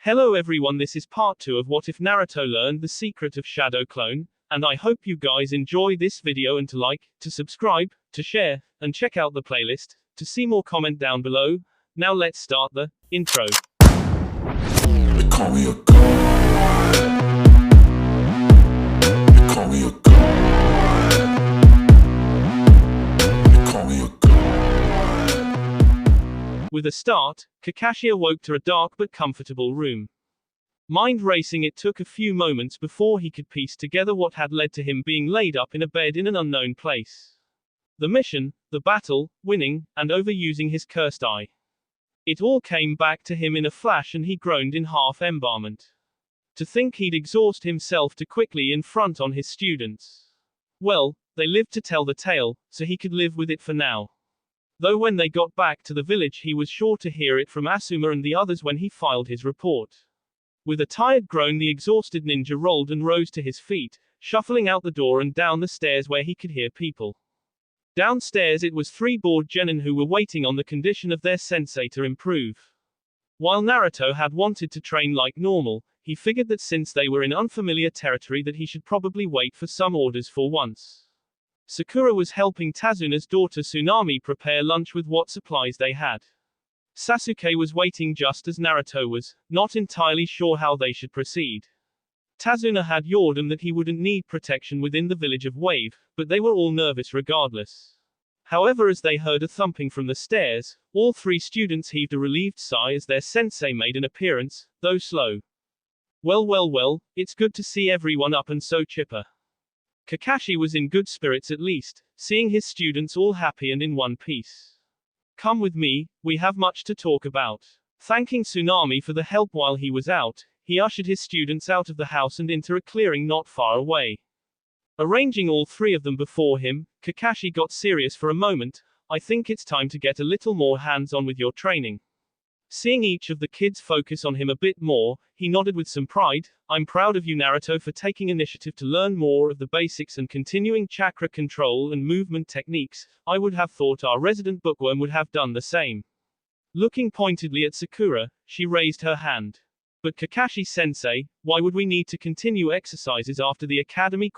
Hello everyone, this is part 2 of What If Naruto Learned the Secret of Shadow Clone, and I hope you guys enjoy this video and to like, to subscribe, to share, and check out the playlist, to see more comment down below. Now let's start the intro. They call me a god. They call me a god. They call me a god. With a start, Kakashi awoke to a dark but comfortable room. Mind racing, it took a few moments before he could piece together what had led to him being laid up in a bed in an unknown place. The mission, the battle, winning, and overusing his cursed eye. It all came back to him in a flash and he groaned in half-embarrassment. To think he'd exhaust himself too quickly in front on his students. Well, they lived to tell the tale, so he could live with it for now. Though when they got back to the village he was sure to hear it from Asuma and the others when he filed his report. With a tired groan the exhausted ninja rolled and rose to his feet, shuffling out the door and down the stairs where he could hear people. Downstairs it was 3 bored genin who were waiting on the condition of their sensei to improve. While Naruto had wanted to train like normal, he figured that since they were in unfamiliar territory that he should probably wait for some orders for once. Sakura was helping Tazuna's daughter Tsunami prepare lunch with what supplies they had. Sasuke was waiting just as Naruto was, not entirely sure how they should proceed. Tazuna had assured them that he wouldn't need protection within the village of Wave, but they were all nervous regardless. However, as they heard a thumping from the stairs, all 3 students heaved a relieved sigh as their sensei made an appearance, though slow. Well, it's good to see everyone up and so chipper. Kakashi was in good spirits at least, seeing his students all happy and in one piece. Come with me, we have much to talk about. Thanking Tsunami for the help while he was out, he ushered his students out of the house and into a clearing not far away. Arranging all 3 of them before him, Kakashi got serious for a moment. I think it's time to get a little more hands-on with your training. Seeing each of the kids focus on him a bit more, he nodded with some pride. I'm proud of you, Naruto, for taking initiative to learn more of the basics and continuing chakra control and movement techniques. I would have thought our resident bookworm would have done the same. Looking pointedly at Sakura, she raised her hand. But Kakashi-sensei, why would we need to continue exercises after the academy ?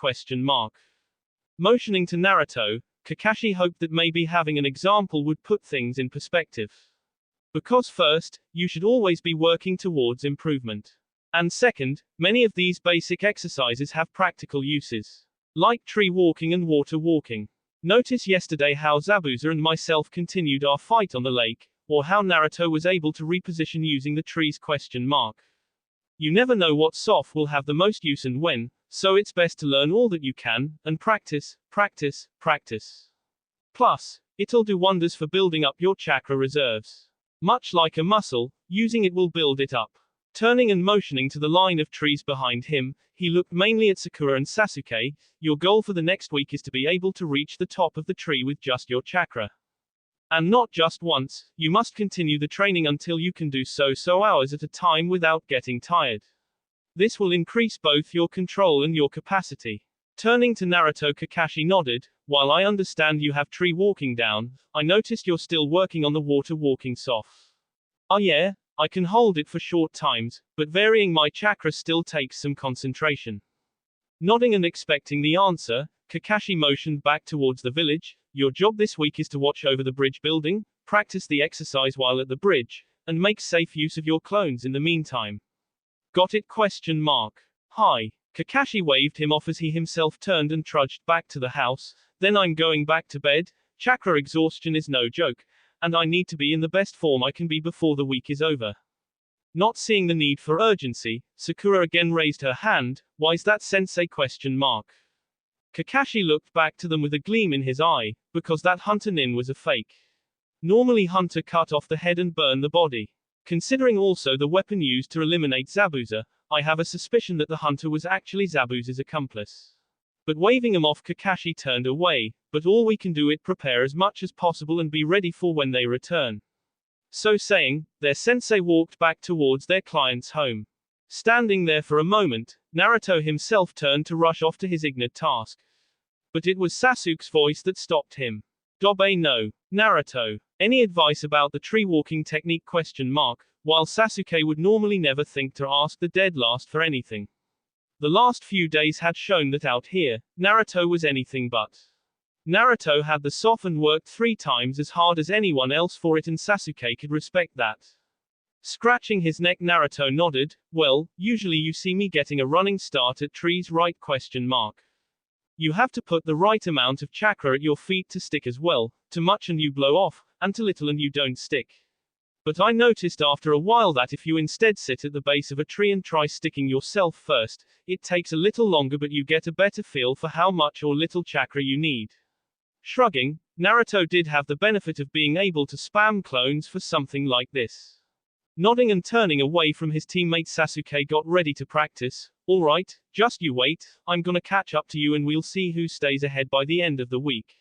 Motioning to Naruto, Kakashi hoped that maybe having an example would put things in perspective. Because first, you should always be working towards improvement. And second, many of these basic exercises have practical uses. Like tree walking and water walking. Notice yesterday how Zabuza and myself continued our fight on the lake, or how Naruto was able to reposition using the trees ? You never know what soft will have the most use and when, so it's best to learn all that you can, and practice. Plus, it'll do wonders for building up your chakra reserves. Much like a muscle, using it will build it up. Turning and motioning to the line of trees behind him, he looked mainly at Sakura and Sasuke. Your goal for the next week is to be able to reach the top of the tree with just your chakra. And not just once, you must continue the training until you can do so hours at a time without getting tired. This will increase both your control and your capacity. Turning to Naruto, Kakashi nodded. While I understand you have tree walking down, I noticed you're still working on the water walking soft. Oh yeah, I can hold it for short times, but varying my chakra still takes some concentration. Nodding and expecting the answer, Kakashi motioned back towards the village. Your job this week is to watch over the bridge building, practice the exercise while at the bridge, and make safe use of your clones in the meantime. Got it ? Hi. Kakashi waved him off as he himself turned and trudged back to the house. Then I'm going back to bed. Chakra exhaustion is no joke, and I need to be in the best form I can be before the week is over. Not seeing the need for urgency, Sakura again raised her hand. Why's that, sensei ? Kakashi looked back to them with a gleam in his eye, because that hunter nin was a fake. Normally hunter cut off the head and burn the body. Considering also the weapon used to eliminate Zabuza, I have a suspicion that the hunter was actually Zabuza's accomplice. But waving him off, Kakashi turned away. But all we can do is prepare as much as possible and be ready for when they return. So saying, their sensei walked back towards their client's home. Standing there for a moment, Naruto himself turned to rush off to his ignored task. But it was Sasuke's voice that stopped him. Dobe no. Naruto. Any advice about the tree walking technique ? while Sasuke would normally never think to ask the dead last for anything. The last few days had shown that out here, Naruto was anything but. Naruto had the soft and worked 3 times as hard as anyone else for it, and Sasuke could respect that. Scratching his neck, Naruto nodded. Well, usually you see me getting a running start at trees, right? You have to put the right amount of chakra at your feet to stick as well. Too much and you blow off, and too little and you don't stick. But I noticed after a while that if you instead sit at the base of a tree and try sticking yourself first, it takes a little longer, but you get a better feel for how much or little chakra you need. Shrugging, Naruto did have the benefit of being able to spam clones for something like this. Nodding and turning away from his teammate, Sasuke got ready to practice. Alright, just you wait, I'm gonna catch up to you and we'll see who stays ahead by the end of the week.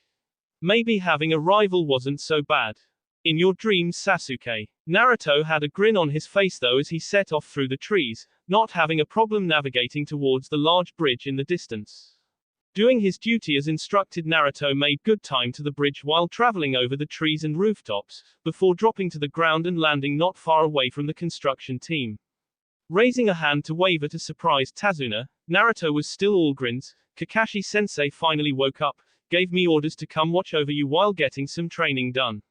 Maybe having a rival wasn't so bad. In your dreams, Sasuke. Naruto had a grin on his face though as he set off through the trees, not having a problem navigating towards the large bridge in the distance. Doing his duty as instructed, Naruto made good time to the bridge while traveling over the trees and rooftops, before dropping to the ground and landing not far away from the construction team. Raising a hand to wave at a surprised Tazuna, Naruto was still all grins. Kakashi-sensei finally woke up, gave me orders to come watch over you while getting some training done.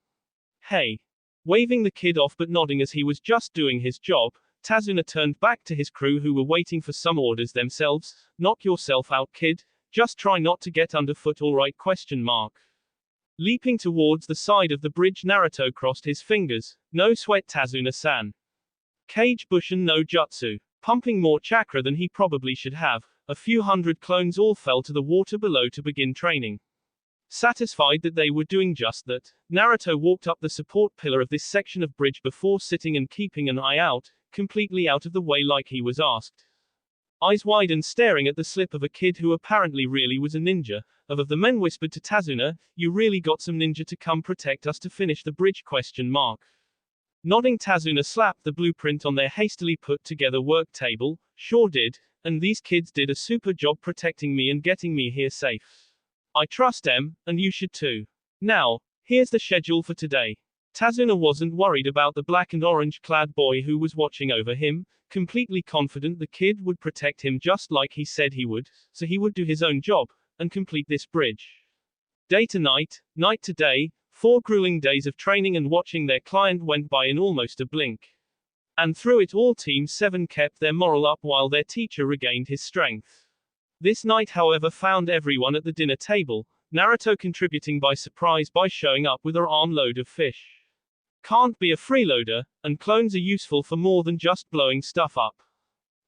Hey. Waving the kid off but nodding as he was just doing his job, Tazuna turned back to his crew who were waiting for some orders themselves. Knock yourself out, kid. Just try not to get underfoot, alright? Leaping towards the side of the bridge, Naruto crossed his fingers. No sweat, Tazuna-san. Kage Bushin no Jutsu. Pumping more chakra than he probably should have, a few hundred clones all fell to the water below to begin training. Satisfied that they were doing just that, Naruto walked up the support pillar of this section of bridge before sitting and keeping an eye out, completely out of the way like he was asked. Eyes wide and staring at the slip of a kid who apparently really was a ninja. Of the men whispered to Tazuna, you really got some ninja to come protect us to finish the bridge? Nodding, Tazuna slapped the blueprint on their hastily put together work table. Sure did, and these kids did a super job protecting me and getting me here safe. I trust them, and you should too. Now, here's the schedule for today. Tazuna wasn't worried about the black and orange clad boy who was watching over him, completely confident the kid would protect him just like he said he would, so he would do his own job, and complete this bridge. Day to night, night to day, 4 grueling days of training and watching their client went by in almost a blink. And through it all, Team 7 kept their morale up while their teacher regained his strength. This night, however, found everyone at the dinner table, Naruto contributing by surprise by showing up with her armload of fish. Can't be a freeloader, and clones are useful for more than just blowing stuff up.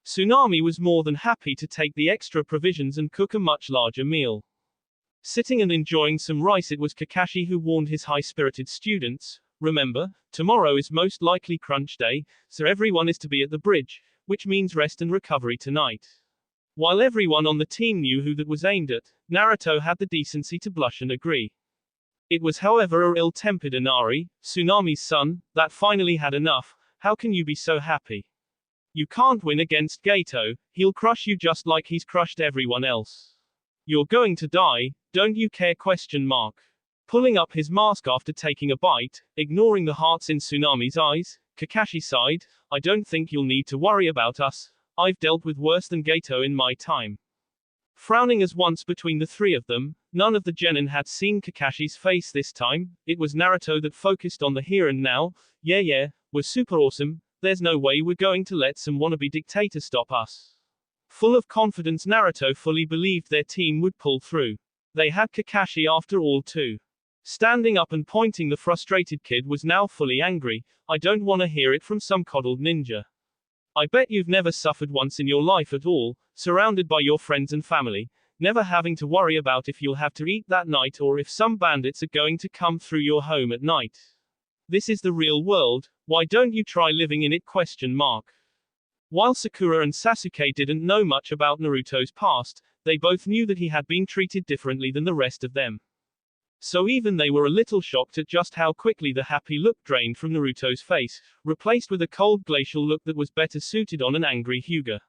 Tsunami was more than happy to take the extra provisions and cook a much larger meal. Sitting and enjoying some rice, it was Kakashi who warned his high-spirited students, remember, tomorrow is most likely crunch day, so everyone is to be at the bridge, which means rest and recovery tonight. While everyone on the team knew who that was aimed at, Naruto had the decency to blush and agree. It was, however, a ill-tempered Inari, Tsunami's son, that finally had enough. How can you be so happy? You can't win against Gato, he'll crush you just like he's crushed everyone else. You're going to die, don't you care? Pulling up his mask after taking a bite, ignoring the hearts in Tsunami's eyes, Kakashi sighed, I don't think you'll need to worry about us, I've dealt with worse than Gato in my time. Frowning as once between the three of them, none of the genin had seen Kakashi's face this time. It was Naruto that focused on the here and now. Yeah, we're super awesome, there's no way we're going to let some wannabe dictator stop us. Full of confidence, Naruto fully believed their team would pull through. They had Kakashi after all too. Standing up and pointing, the frustrated kid was now fully angry. I don't want to hear it from some coddled ninja. I bet you've never suffered once in your life at all, surrounded by your friends and family, never having to worry about if you'll have to eat that night or if some bandits are going to come through your home at night. This is the real world, why don't you try living in it? While Sakura and Sasuke didn't know much about Naruto's past, they both knew that he had been treated differently than the rest of them. So even they were a little shocked at just how quickly the happy look drained from Naruto's face, replaced with a cold glacial look that was better suited on an angry Hyuga.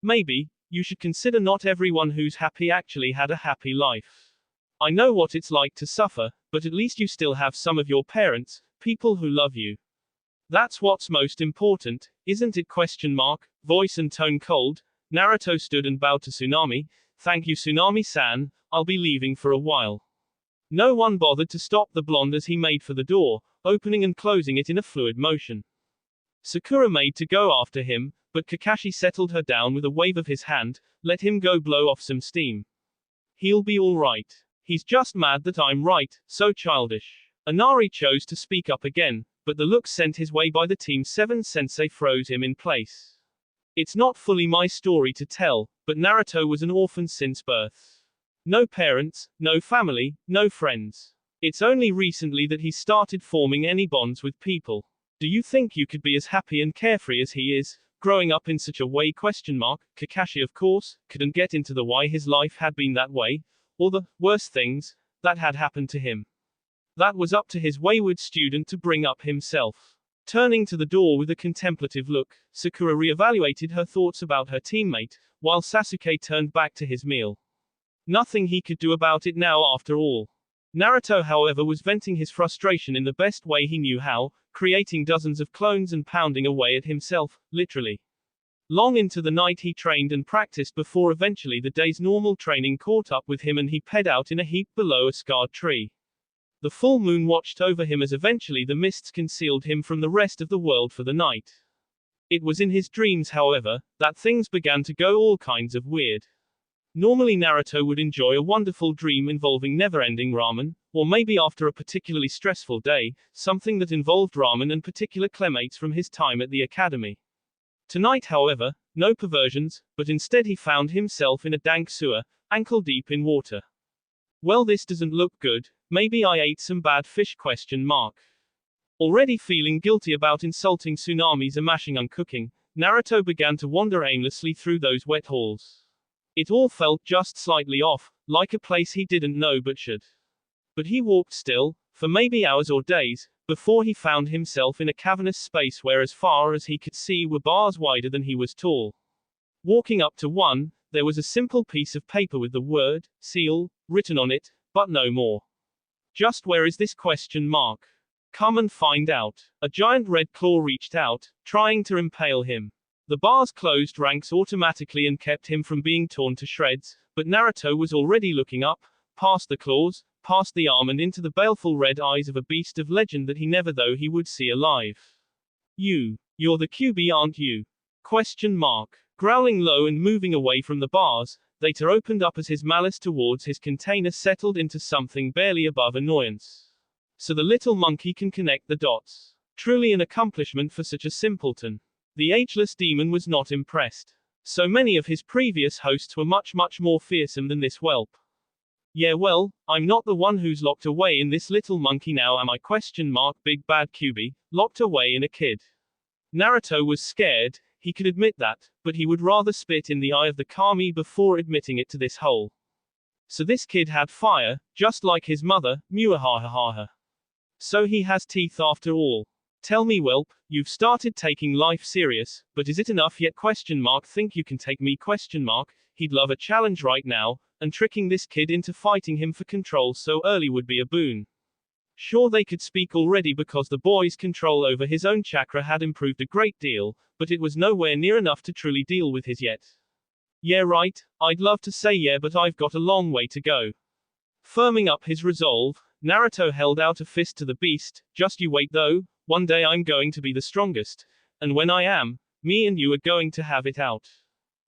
Maybe, you should consider not everyone who's happy actually had a happy life. I know what it's like to suffer, but at least you still have some of your parents, people who love you. That's what's most important, isn't it? Question mark, voice and tone cold. Naruto stood and bowed to Tsunami. Thank you, Tsunami-san, I'll be leaving for a while. No one bothered to stop the blonde as he made for the door, opening and closing it in a fluid motion. Sakura made to go after him, but Kakashi settled her down with a wave of his hand. Let him go blow off some steam. He'll be all right. He's just mad that I'm right, so childish. Inari chose to speak up again, but the look sent his way by the Team 7 sensei froze him in place. It's not fully my story to tell, but Naruto was an orphan since birth. No parents, no family, no friends. It's only recently that he started forming any bonds with people. Do you think you could be as happy and carefree as he is, growing up in such a way? Question mark. Kakashi, of course, couldn't get into the why his life had been that way, or the worst things that had happened to him. That was up to his wayward student to bring up himself. Turning to the door with a contemplative look, Sakura reevaluated her thoughts about her teammate, while Sasuke turned back to his meal. Nothing he could do about it now after all. Naruto, however, was venting his frustration in the best way he knew how, creating dozens of clones and pounding away at himself, literally. Long into the night he trained and practiced before eventually the day's normal training caught up with him and he ped out in a heap below a scarred tree. The full moon watched over him as eventually the mists concealed him from the rest of the world for the night. It was in his dreams, however, that things began to go all kinds of weird. Normally Naruto would enjoy a wonderful dream involving never-ending ramen, or maybe after a particularly stressful day, something that involved ramen and particular clemates from his time at the academy. Tonight, however, no perversions, but instead he found himself in a dank sewer, ankle-deep in water. Well, this doesn't look good. Maybe I ate some bad fish? Question mark. Already feeling guilty about insulting Tsunami's amashing on cooking, Naruto began to wander aimlessly through those wet halls. It all felt just slightly off, like a place he didn't know but should. But he walked still, for maybe hours or days, before he found himself in a cavernous space where as far as he could see were bars wider than he was tall. Walking up to one, there was a simple piece of paper with the word, seal, written on it, but no more. Just where is this? Question mark. Come and find out. A giant red claw reached out, trying to impale him. The bars closed ranks automatically and kept him from being torn to shreds, but Naruto was already looking up, past the claws, past the arm and into the baleful red eyes of a beast of legend that he never thought he would see alive. You're the QB, aren't you? Question mark. Growling low and moving away from the bars, later opened up as his malice towards his container settled into something barely above annoyance. So the little monkey can connect the dots. Truly an accomplishment for such a simpleton. The ageless demon was not impressed. So many of his previous hosts were much more fearsome than this whelp. Yeah, well, I'm not the one who's locked away in this little monkey now, am I? Question mark. Big bad QB, locked away in a kid. Naruto was scared, he could admit that, but he would rather spit in the eye of the kami before admitting it to this hole. So this kid had fire, just like his mother, Muahahaha. So he has teeth after all. Tell me, whelp, you've started taking life serious, but is it enough yet? Question mark. Think you can take me? Question mark. He'd love a challenge right now, and tricking this kid into fighting him for control so early would be a boon. Sure, they could speak already because the boy's control over his own chakra had improved a great deal, but it was nowhere near enough to truly deal with his yet. Yeah, right, I'd love to say yeah, but I've got a long way to go. Firming up his resolve, Naruto held out a fist to the beast. Just you wait though, one day I'm going to be the strongest, and when I am, me and you are going to have it out.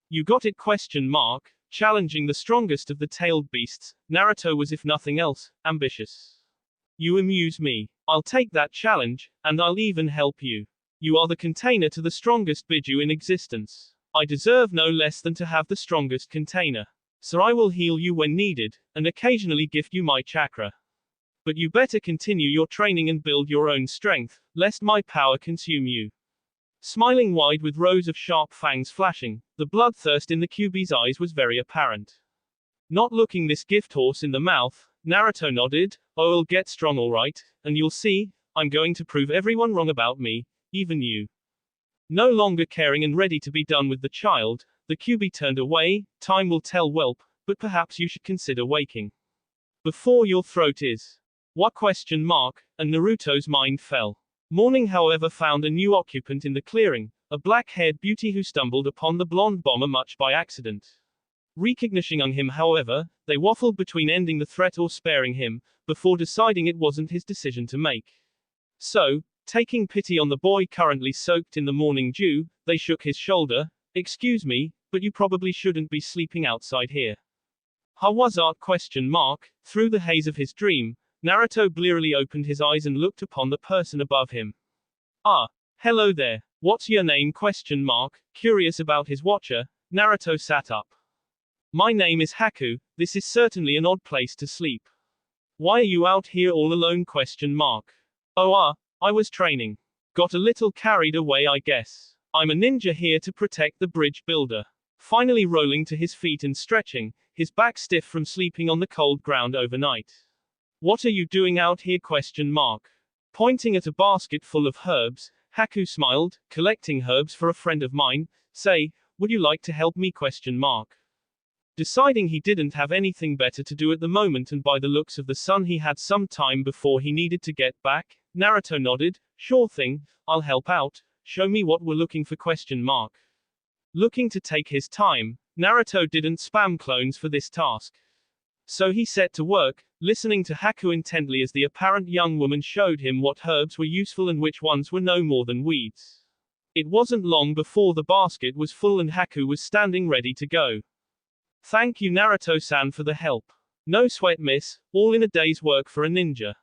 You got it? Question mark. Challenging the strongest of the tailed beasts, Naruto was, if nothing else, ambitious. You amuse me. I'll take that challenge, and I'll even help you. You are the container to the strongest biju in existence. I deserve no less than to have the strongest container. So I will heal you when needed, and occasionally gift you my chakra. But you better continue your training and build your own strength, lest my power consume you. Smiling wide with rows of sharp fangs flashing, the bloodthirst in the QB's eyes was very apparent. Not looking this gift horse in the mouth, Naruto nodded. Oh, I'll get strong alright, and you'll see, I'm going to prove everyone wrong about me, even you. No longer caring and ready to be done with the child, the QB turned away. Time will tell, whelp, but perhaps you should consider waking before your throat is. What? Question mark, and Naruto's mind fell. Morning, however, found a new occupant in the clearing, a black-haired beauty who stumbled upon the blonde bomber much by accident. Recognizing him, however, they waffled between ending the threat or sparing him, before deciding it wasn't his decision to make. So, taking pity on the boy currently soaked in the morning dew, they shook his shoulder. "Excuse me, but you probably shouldn't be sleeping outside here." "How was art?" ? Through the haze of his dream, Naruto blearily opened his eyes and looked upon the person above him. "Ah, hello there. What's your name?" ? Curious about his watcher, Naruto sat up. "My name is Haku. This is certainly an odd place to sleep. Why are you out here all alone?" ? "Oh, I was training. Got a little carried away, I guess. I'm a ninja here to protect the bridge builder." Finally rolling to his feet and stretching, his back stiff from sleeping on the cold ground overnight. "What are you doing out here?" ? Pointing at a basket full of herbs, Haku smiled. "Collecting herbs for a friend of mine. Say, would you like to help me?" ? Deciding he didn't have anything better to do at the moment, and by the looks of the sun he had some time before he needed to get back, Naruto nodded. "Sure thing, I'll help out. Show me what we're looking for?" Looking to take his time, Naruto didn't spam clones for this task. So he set to work, listening to Haku intently as the apparent young woman showed him what herbs were useful and which ones were no more than weeds. It wasn't long before the basket was full and Haku was standing ready to go. "Thank you, Naruto-san, for the help. No sweat, miss, all in a day's work for a ninja."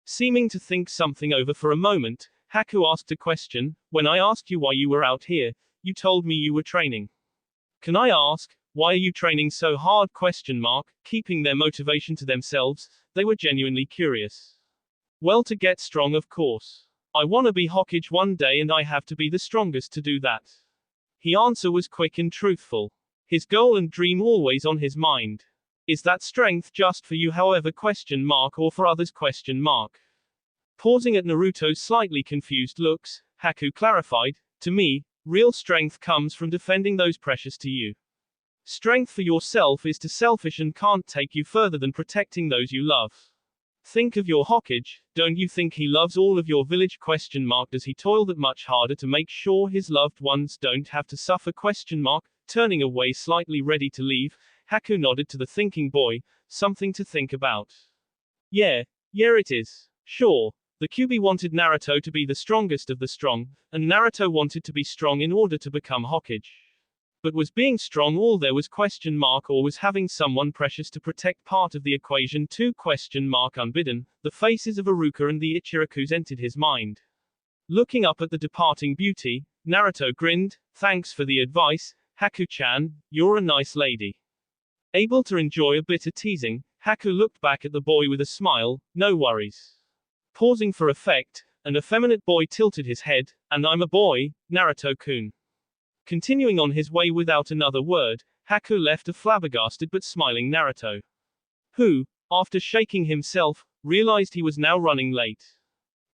Seeming to think something over for a moment, Haku asked a question. "When I asked you why you were out here, you told me you were training. Can I ask, why are you training so hard?" ? Keeping their motivation to themselves, they were genuinely curious. "Well, to get strong, of course. I wanna be Hokage one day and I have to be the strongest to do that." His answer was quick and truthful. His goal and dream always on his mind. "Is that strength just for you, however, ? Or for others? ? Pausing at Naruto's slightly confused looks, Haku clarified, "To me, real strength comes from defending those precious to you. Strength for yourself is too selfish and can't take you further than protecting those you love. Think of your Hokage, don't you think he loves all of your village? ? Does he toil that much harder to make sure his loved ones don't have to suffer? ? Turning away slightly ready to leave, Haku nodded to the thinking boy. "Something to think about. Yeah, it is. Sure. The Kyuubi wanted Naruto to be the strongest of the strong, and Naruto wanted to be strong in order to become Hokage. But was being strong all there was? ? Or was having someone precious to protect part of the equation too? ? Unbidden, the faces of Iruka and the Ichirakus entered his mind. Looking up at the departing beauty, Naruto grinned. "Thanks for the advice, Haku-chan, you're a nice lady." Able to enjoy a bit of teasing, Haku looked back at the boy with a smile. "No worries." Pausing for effect, an effeminate boy tilted his head. "And I'm a boy, Naruto-kun." Continuing on his way without another word, Haku left a flabbergasted but smiling Naruto, who, after shaking himself, realized he was now running late.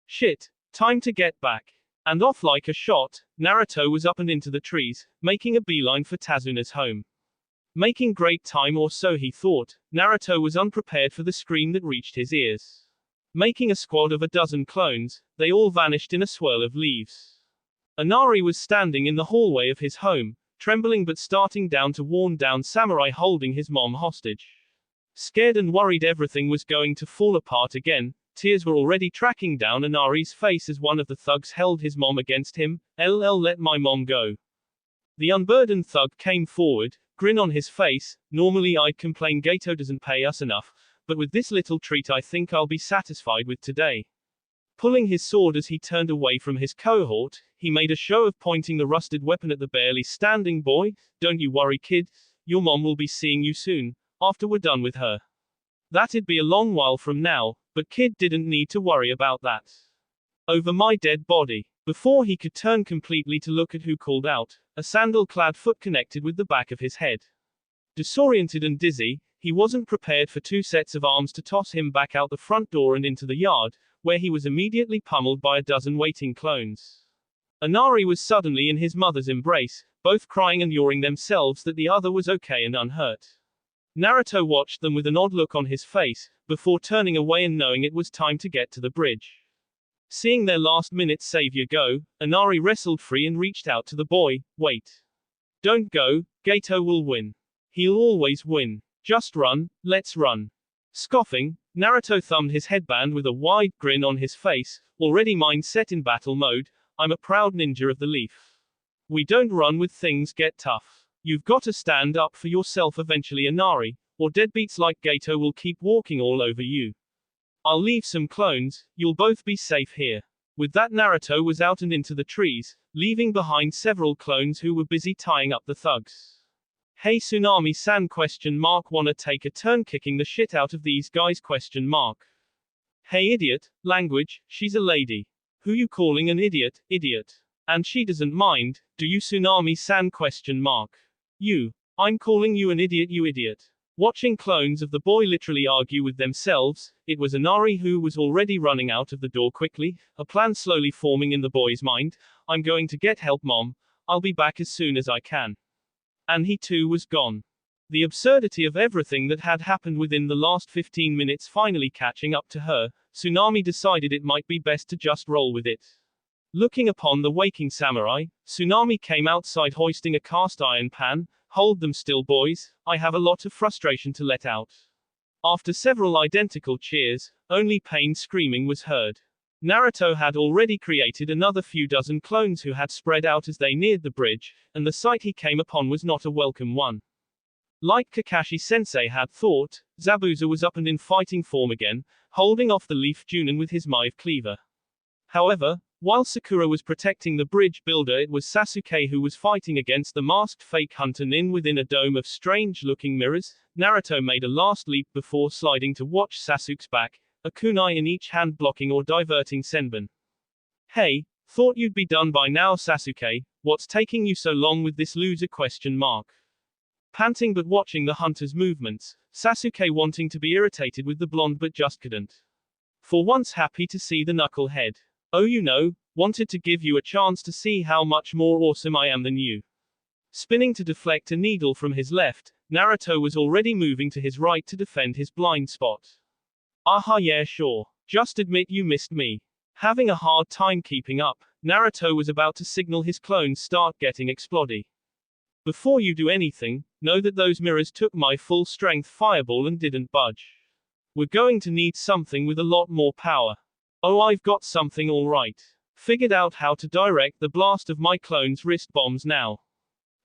Shit, time to get back. And off like a shot, Naruto was up and into the trees, making a beeline for Tazuna's home. Making great time, or so he thought. Naruto was unprepared for the scream that reached his ears. Making a squad of a dozen clones, they all vanished in a swirl of leaves. Inari was standing in the hallway of his home, trembling but starting down to worn down samurai holding his mom hostage. Scared and worried everything was going to fall apart again, tears were already tracking down Inari's face as one of the thugs held his mom against him. "LL, let my mom go." The unburdened thug came forward, grin on his face. "Normally I'd complain Gato doesn't pay us enough, but with this little treat I think I'll be satisfied with today." Pulling his sword as he turned away from his cohort, he made a show of pointing the rusted weapon at the barely standing boy. "Don't you worry, kid. Your mom will be seeing you soon, after we're done with her. That'd be a long while from now, but kid didn't need to worry about that. Over my dead body." Before he could turn completely to look at who called out, a sandal-clad foot connected with the back of his head. Disoriented and dizzy, he wasn't prepared for two sets of arms to toss him back out the front door and into the yard, where he was immediately pummeled by a dozen waiting clones. Inari was suddenly in his mother's embrace, both crying and yawning themselves that the other was okay and unhurt. Naruto watched them with an odd look on his face, before turning away and knowing it was time to get to the bridge. Seeing their last-minute savior go, Inari wrestled free and reached out to the boy. Wait. Don't go, Gato will win. He'll always win. Just run, let's run. Scoffing, Naruto thumbed his headband with a wide grin on his face, already mind set in battle mode. I'm a proud ninja of the leaf. We don't run with things get tough. You've got to stand up for yourself eventually, Inari, or deadbeats like Gato will keep walking all over you. I'll leave some clones, you'll both be safe here. With that, Naruto was out and into the trees, leaving behind several clones who were busy tying up the thugs. Hey Tsunami-san ? Wanna take a turn kicking the shit out of these guys ? Hey idiot, language, she's a lady. Who you calling an idiot, idiot? And she doesn't mind, do you Tsunami-san ? You. I'm calling you an idiot, you idiot. Watching clones of the boy literally argue with themselves, it was Inari who was already running out of the door quickly, a plan slowly forming in the boy's mind. I'm going to get help, Mom. I'll be back as soon as I can. And he too was gone. The absurdity of everything that had happened within the last 15 minutes finally catching up to her, Tsunami decided it might be best to just roll with it. Looking upon the waking samurai, Tsunami came outside hoisting a cast iron pan. Hold them still, boys, I have a lot of frustration to let out. After several identical cheers, only pain screaming was heard. Naruto had already created another few dozen clones who had spread out as they neared the bridge, and the sight he came upon was not a welcome one. Like Kakashi-sensei had thought, Zabuza was up and in fighting form again, holding off the Leaf Junin with his Mive Cleaver. However, while Sakura was protecting the bridge builder, it was Sasuke who was fighting against the masked fake hunter Nin within a dome of strange-looking mirrors. Naruto made a last leap before sliding to watch Sasuke's back, a kunai in each hand blocking or diverting Senbon. Hey, thought you'd be done by now, Sasuke, what's taking you so long with this loser ? Panting but watching the hunter's movements, Sasuke wanting to be irritated with the blonde but just couldn't. For once happy to see the knucklehead. Oh, you know, wanted to give you a chance to see how much more awesome I am than you. Spinning to deflect a needle from his left, Naruto was already moving to his right to defend his blind spot. Aha, yeah, sure. Just admit you missed me. Having a hard time keeping up, Naruto was about to signal his clones start getting explodey. Before you do anything, know that those mirrors took my full strength fireball and didn't budge. We're going to need something with a lot more power. Oh, I've got something alright. Figured out how to direct the blast of my clone's wrist bombs now.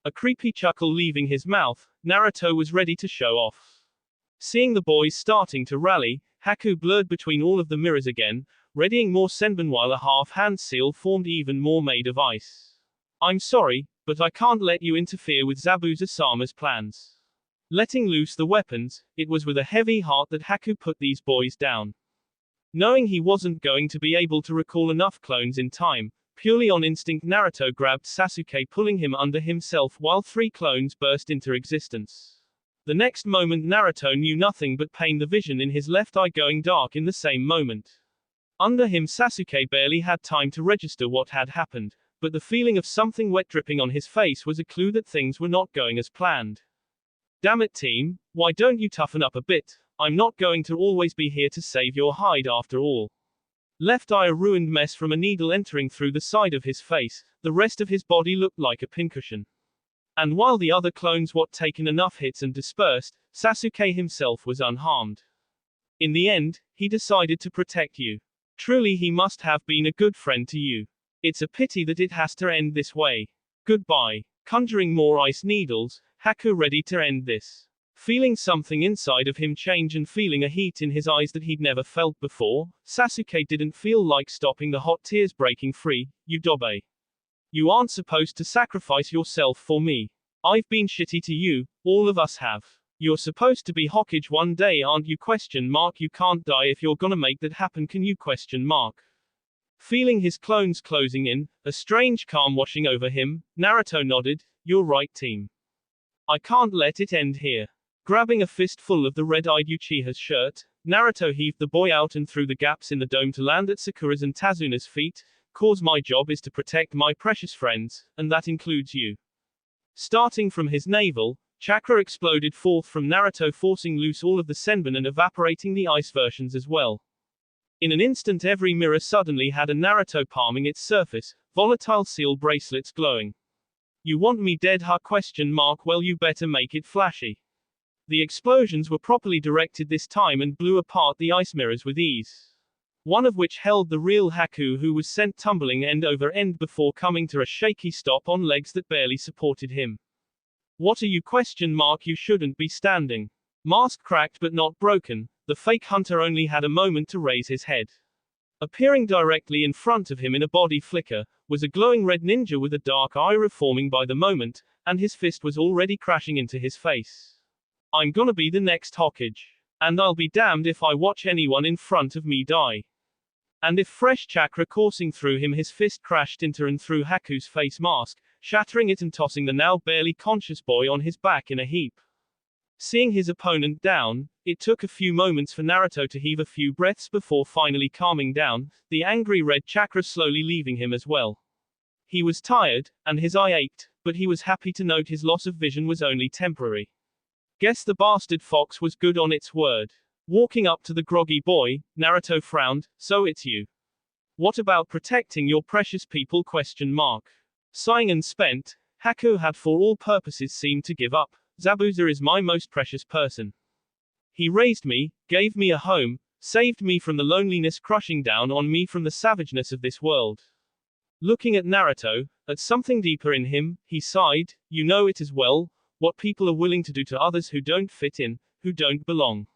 A creepy chuckle leaving his mouth, Naruto was ready to show off. Seeing the boys starting to rally, Haku blurred between all of the mirrors again, readying more Senbon while a half-hand seal formed even more made of ice. I'm sorry, but I can't let you interfere with Zabuza-sama's plans. Letting loose the weapons, it was with a heavy heart that Haku put these boys down. Knowing he wasn't going to be able to recall enough clones in time, purely on instinct Naruto grabbed Sasuke, pulling him under himself while 3 clones burst into existence. The next moment Naruto knew nothing but pain, the vision in his left eye going dark in the same moment. Under him Sasuke barely had time to register what had happened, but the feeling of something wet dripping on his face was a clue that things were not going as planned. Damn it, team, why don't you toughen up a bit? I'm not going to always be here to save your hide after all. Left eye a ruined mess from a needle entering through the side of his face, the rest of his body looked like a pincushion. And while the other clones had taken enough hits and dispersed, Sasuke himself was unharmed. In the end, he decided to protect you. Truly he must have been a good friend to you. It's a pity that it has to end this way. Goodbye. Conjuring more ice needles, Haku ready to end this. Feeling something inside of him change and feeling a heat in his eyes that he'd never felt before, Sasuke didn't feel like stopping the hot tears breaking free. You dobe. You aren't supposed to sacrifice yourself for me. I've been shitty to you, all of us have. You're supposed to be Hokage one day, aren't you? You can't die if you're gonna make that happen, can you? Feeling his clones closing in, a strange calm washing over him, Naruto nodded. You're right, team. I can't let it end here. Grabbing a fistful of the red-eyed Uchiha's shirt, Naruto heaved the boy out and through the gaps in the dome to land at Sakura's and Tazuna's feet. Cause my job is to protect my precious friends, and that includes you. Starting from his navel, chakra exploded forth from Naruto, forcing loose all of the Senbon and evaporating the ice versions as well. In an instant every mirror suddenly had a Naruto palming its surface, volatile seal bracelets glowing. You want me dead, huh? Well, you better make it flashy. The explosions were properly directed this time and blew apart the ice mirrors with ease. One of which held the real Haku, who was sent tumbling end over end before coming to a shaky stop on legs that barely supported him. What are you? You shouldn't be standing. Mask cracked but not broken, the fake hunter only had a moment to raise his head. Appearing directly in front of him in a body flicker, was a glowing red ninja with a dark eye reforming by the moment, and his fist was already crashing into his face. I'm gonna be the next Hokage. And I'll be damned if I watch anyone in front of me die. And if fresh chakra coursing through him, his fist crashed into and through Haku's face mask, shattering it and tossing the now barely conscious boy on his back in a heap. Seeing his opponent down, it took a few moments for Naruto to heave a few breaths before finally calming down, the angry red chakra slowly leaving him as well. He was tired, and his eye ached, but he was happy to note his loss of vision was only temporary. Guess the bastard fox was good on its word. Walking up to the groggy boy, Naruto frowned, so it's you. What about protecting your precious people? Sighing and spent, Haku had for all purposes seemed to give up. Zabuza is my most precious person. He raised me, gave me a home, saved me from the loneliness crushing down on me from the savageness of this world. Looking at Naruto, at something deeper in him, he sighed, you know it as well, what people are willing to do to others who don't fit in, who don't belong.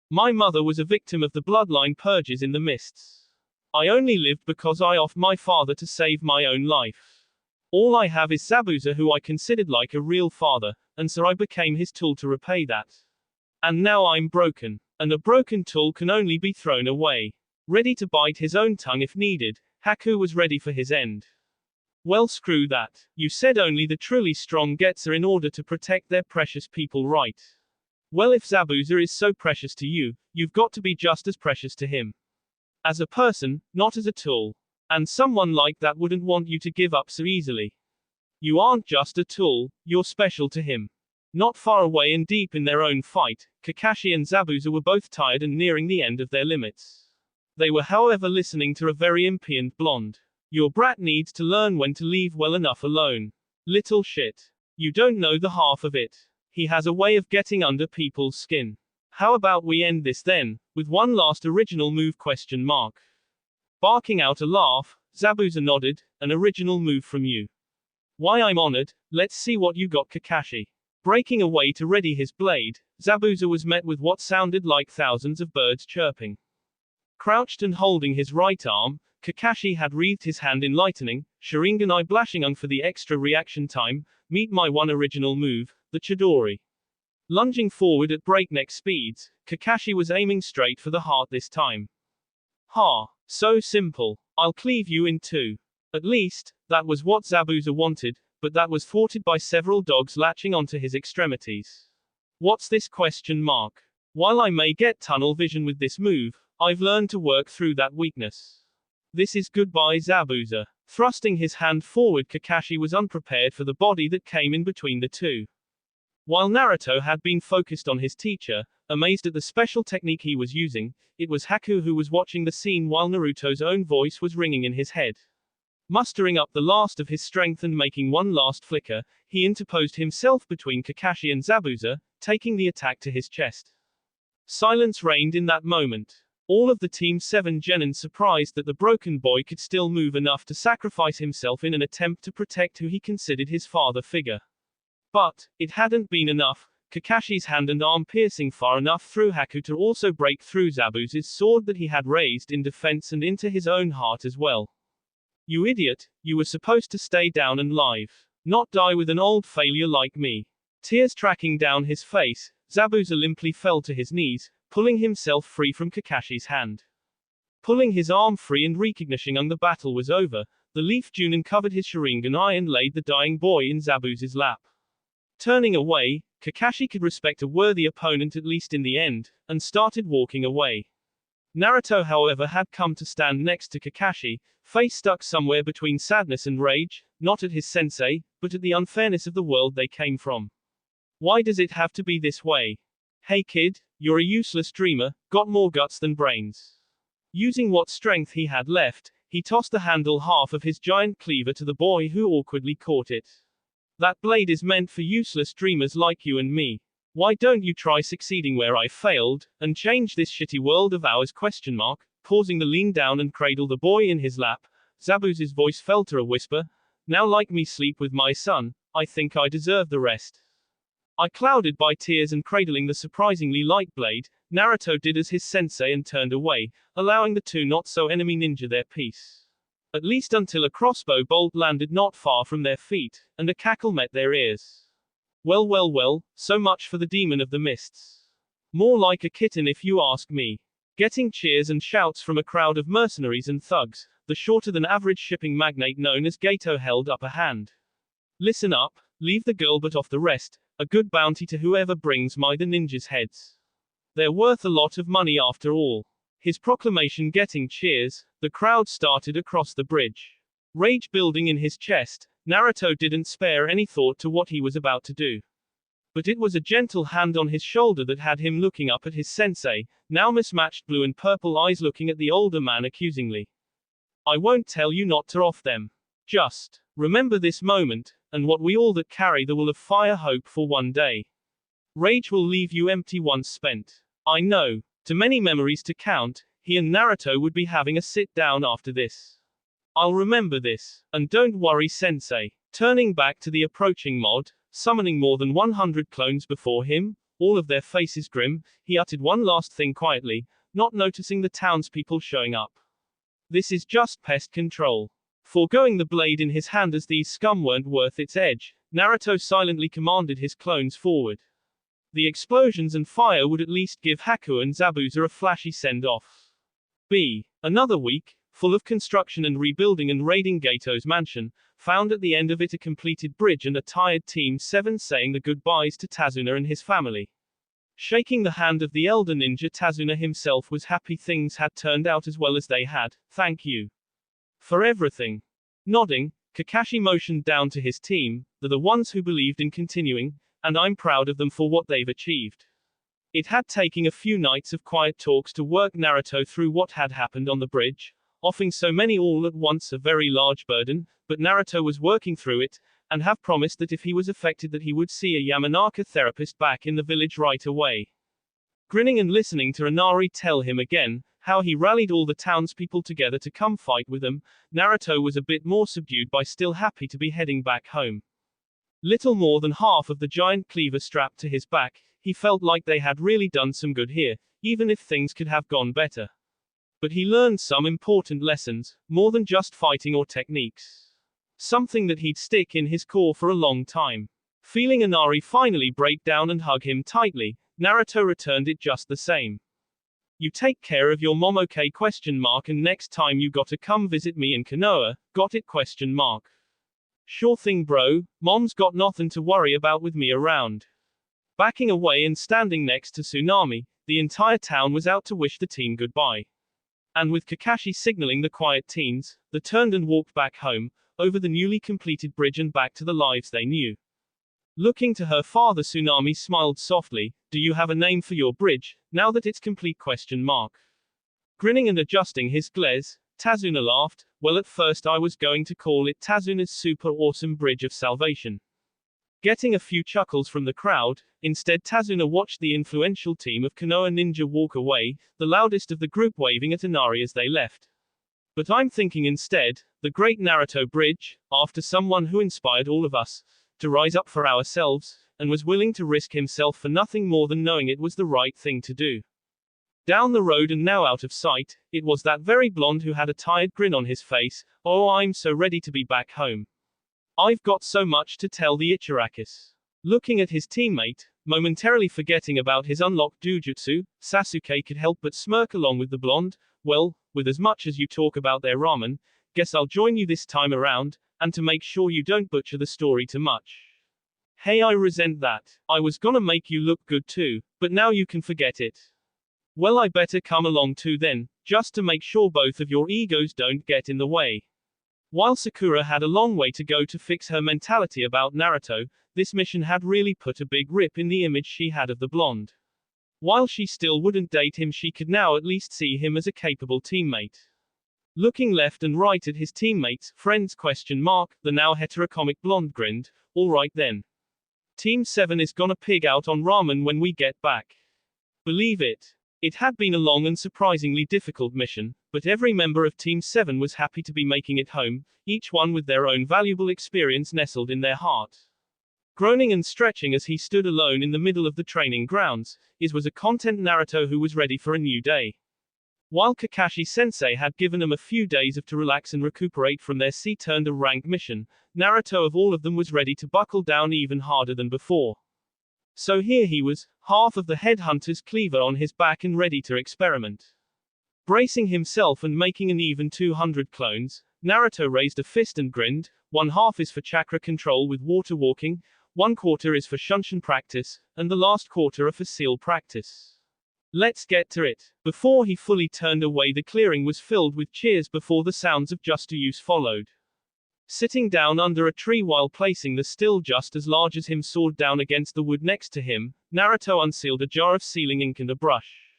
My mother was a victim of the bloodline purges in the mists. I only lived because I offered my father to save my own life. All I have is Zabuza, who I considered like a real father, and so I became his tool to repay that. And now I'm broken. And a broken tool can only be thrown away. Ready to bite his own tongue if needed, Haku was ready for his end. Well, screw that. You said only the truly strong gets her in order to protect their precious people, right? Well, if Zabuza is so precious to you, you've got to be just as precious to him. As a person, not as a tool. And someone like that wouldn't want you to give up so easily. You aren't just a tool, you're special to him. Not far away and deep in their own fight, Kakashi and Zabuza were both tired and nearing the end of their limits. They were, however, listening to a very impudent blonde. Your brat needs to learn when to leave well enough alone. Little shit. You don't know the half of it. He has a way of getting under people's skin. How about we end this then, with one last original move? Barking out a laugh, Zabuza nodded, an original move from you. Why, I'm honored, let's see what you got. Kakashi. Breaking away to ready his blade, Zabuza was met with what sounded like thousands of birds chirping. Crouched and holding his right arm, Kakashi had wreathed his hand in lightning, Sharingan eye blashing for the extra reaction time. Meet my one original move, the Chidori. Lunging forward at breakneck speeds, Kakashi was aiming straight for the heart this time. Ha! So simple. I'll cleave you in two. At least, that was what Zabuza wanted, but that was thwarted by several dogs latching onto his extremities. What's this? While I may get tunnel vision with this move, I've learned to work through that weakness. This is goodbye, Zabuza. Thrusting his hand forward, Kakashi was unprepared for the body that came in between the two. While Naruto had been focused on his teacher, amazed at the special technique he was using, it was Haku who was watching the scene while Naruto's own voice was ringing in his head. Mustering up the last of his strength and making one last flicker, he interposed himself between Kakashi and Zabuza, taking the attack to his chest. Silence reigned in that moment. All of the Team 7 genin surprised that the broken boy could still move enough to sacrifice himself in an attempt to protect who he considered his father figure. But, it hadn't been enough, Kakashi's hand and arm piercing far enough through Haku to also break through Zabuza's sword that he had raised in defense and into his own heart as well. You idiot, you were supposed to stay down and live. Not die with an old failure like me. Tears tracking down his face, Zabuza limply fell to his knees, pulling himself free from Kakashi's hand. Pulling his arm free and recognizing the battle was over, the leaf Junin covered his Sharingan eye and laid the dying boy in Zabuza's lap. Turning away, Kakashi could respect a worthy opponent at least in the end, and started walking away. Naruto, however, had come to stand next to Kakashi, face stuck somewhere between sadness and rage, not at his sensei, but at the unfairness of the world they came from. Why does it have to be this way? Hey kid, you're a useless dreamer, got more guts than brains. Using what strength he had left, he tossed the handle half of his giant cleaver to the boy who awkwardly caught it. That blade is meant for useless dreamers like you and me. Why don't you try succeeding where I failed, and change this shitty world of ours? Pausing to lean down and cradle the boy in his lap, Zabuza's voice fell to a whisper. Now like me sleep with my son, I think I deserve the rest. I clouded by tears and cradling the surprisingly light blade, Naruto did as his sensei and turned away, allowing the two not-so-enemy ninja their peace. At least until a crossbow bolt landed not far from their feet, and a cackle met their ears. Well well well, so much for the demon of the mists. More like a kitten if you ask me. Getting cheers and shouts from a crowd of mercenaries and thugs, the shorter-than-average shipping magnate known as Gato held up a hand. Listen up, leave the girl but off the rest, a good bounty to whoever brings my the ninjas' heads. They're worth a lot of money after all. His proclamation getting cheers, the crowd started across the bridge. Rage building in his chest, Naruto didn't spare any thought to what he was about to do. But it was a gentle hand on his shoulder that had him looking up at his sensei, now mismatched blue and purple eyes looking at the older man accusingly. I won't tell you not to off them. Just remember this moment, and what we all that carry the will of fire hope for one day. Rage will leave you empty once spent. I know. Too many memories to count, he and Naruto would be having a sit-down after this. I'll remember this. And don't worry sensei. Turning back to the approaching mod, summoning more than 100 clones before him, all of their faces grim, he uttered one last thing quietly, not noticing the townspeople showing up. This is just pest control. Foregoing the blade in his hand as these scum weren't worth its edge, Naruto silently commanded his clones forward. The explosions and fire would at least give Haku and Zabuza a flashy send-off. Another week, full of construction and rebuilding and raiding Gato's mansion, found at the end of it a completed bridge and a tired Team 7 saying the goodbyes to Tazuna and his family. Shaking the hand of the elder ninja, Tazuna himself was happy things had turned out as well as they had. Thank you for everything. Nodding, Kakashi motioned down to his team, they're the ones who believed in continuing, and I'm proud of them for what they've achieved. It had taken a few nights of quiet talks to work Naruto through what had happened on the bridge, offering so many all at once a very large burden, but Naruto was working through it, and have promised that if he was affected that he would see a Yamanaka therapist back in the village right away. Grinning and listening to Inari tell him again, how he rallied all the townspeople together to come fight with them, Naruto was a bit more subdued by still happy to be heading back home. Little more than half of the giant cleaver strapped to his back, he felt like they had really done some good here, even if things could have gone better. But he learned some important lessons, more than just fighting or techniques. Something that he'd stick in his core for a long time. Feeling Inari finally break down and hug him tightly, Naruto returned it just the same. You take care of your mom, okay? And next time you gotta come visit me in Konoha, got it? Sure thing bro, mom's got nothing to worry about with me around. Backing away and standing next to Tsunami, the entire town was out to wish the team goodbye. And with Kakashi signaling the quiet teens, they turned and walked back home, over the newly completed bridge and back to the lives they knew. Looking to her father, Tsunami smiled softly. Do you have a name for your bridge, now that it's complete? Grinning and adjusting his glaze, Tazuna laughed. Well, at first I was going to call it Tazuna's Super Awesome Bridge of Salvation. Getting a few chuckles from the crowd, instead Tazuna watched the influential team of Konoha ninja walk away, the loudest of the group waving at Inari as they left. But I'm thinking instead, the Great Naruto Bridge, after someone who inspired all of us to rise up for ourselves, and was willing to risk himself for nothing more than knowing it was the right thing to do. Down the road and now out of sight, it was that very blonde who had a tired grin on his face. Oh, I'm so ready to be back home. I've got so much to tell the Ichirakis. Looking at his teammate, momentarily forgetting about his unlocked jujutsu, Sasuke could help but smirk along with the blonde. Well, with as much as you talk about their ramen, guess I'll join you this time around, and to make sure you don't butcher the story too much. Hey, I resent that. I was gonna make you look good too, but now you can forget it. Well, I better come along too then, just to make sure both of your egos don't get in the way. While Sakura had a long way to go to fix her mentality about Naruto, this mission had really put a big rip in the image she had of the blonde. While she still wouldn't date him, she could now at least see him as a capable teammate. Looking left and right at his teammates, friends, the now heterocomic blonde grinned. All right then. Team 7 is gonna pig out on ramen when we get back. Believe it. It had been a long and surprisingly difficult mission, but every member of Team 7 was happy to be making it home, each one with their own valuable experience nestled in their heart. Groaning and stretching as he stood alone in the middle of the training grounds, was a content Naruto who was ready for a new day. While Kakashi-sensei had given them a few days to relax and recuperate from their C-turned-a-rank mission, Naruto of all of them was ready to buckle down even harder than before. So here he was, half of the headhunter's cleaver on his back and ready to experiment. Bracing himself and making an even 200 clones, Naruto raised a fist and grinned. 1/2 is for chakra control with water walking, 1/4 is for shunshin practice, and the last quarter are for seal practice. Let's get to it. Before he fully turned away, the clearing was filled with cheers before the sounds of just a use followed. Sitting down under a tree while placing the still just as large as him sword down against the wood next to him, Naruto unsealed a jar of sealing ink and a brush.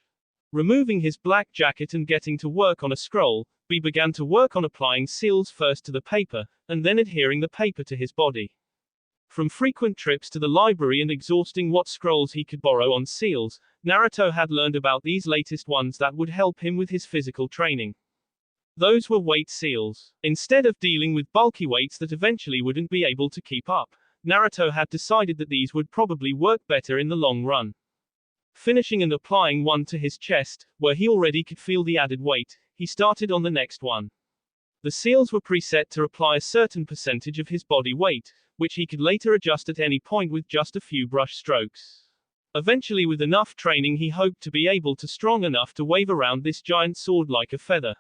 Removing his black jacket and getting to work on a scroll, he began to work on applying seals first to the paper, and then adhering the paper to his body. From frequent trips to the library and exhausting what scrolls he could borrow on seals, Naruto had learned about these latest ones that would help him with his physical training. Those were weight seals. Instead of dealing with bulky weights that eventually wouldn't be able to keep up, Naruto had decided that these would probably work better in the long run. Finishing and applying one to his chest, where he already could feel the added weight, he started on the next one. The seals were preset to apply a certain percentage of his body weight, which he could later adjust at any point with just a few brush strokes. Eventually, with enough training, he hoped to be able to strong enough to wave around this giant sword like a feather.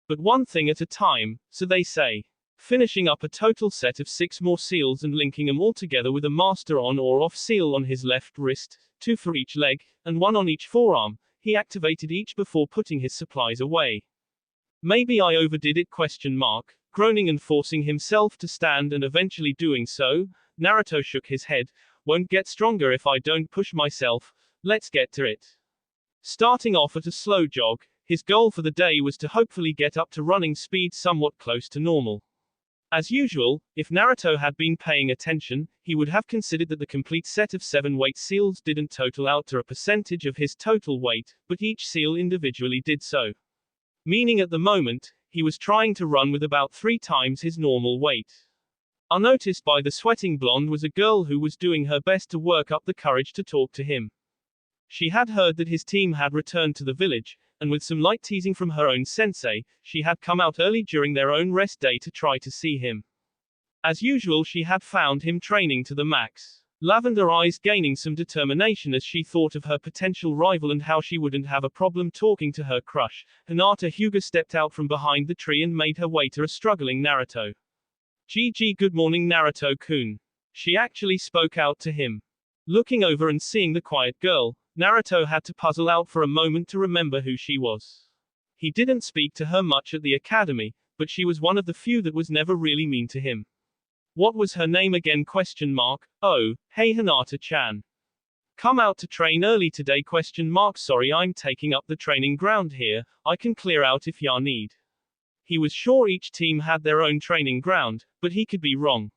But one thing at a time, so they say. Finishing up a total set of 6 more seals and linking them all together with a master on or off seal on his left wrist, 2 for each leg, and 1 on each forearm, he activated each before putting his supplies away. Maybe I overdid it? Groaning and forcing himself to stand and eventually doing so, Naruto shook his head. Won't get stronger if I don't push myself. Let's get to it. Starting off at a slow jog, his goal for the day was to hopefully get up to running speed somewhat close to normal. As usual, if Naruto had been paying attention, he would have considered that the complete set of 7 weight seals didn't total out to a percentage of his total weight, but each seal individually did so. Meaning at the moment, he was trying to run with about 3 times his normal weight. Unnoticed by the sweating blonde was a girl who was doing her best to work up the courage to talk to him. She had heard that his team had returned to the village, and with some light teasing from her own sensei, she had come out early during their own rest day to try to see him. As usual, she had found him training to the max. Lavender eyes gaining some determination as she thought of her potential rival and how she wouldn't have a problem talking to her crush. Hinata Hyuga stepped out from behind the tree and made her way to a struggling Naruto. "GG, good morning Naruto-kun." She actually spoke out to him. Looking over and seeing the quiet girl, Naruto had to puzzle out for a moment to remember who she was. He didn't speak to her much at the academy, but she was one of the few that was never really mean to him. What was her name again? Oh, hey Hinata-chan. Come out to train early today? Sorry, I'm taking up the training ground here, I can clear out if ya need. He was sure each team had their own training ground, but he could be wrong.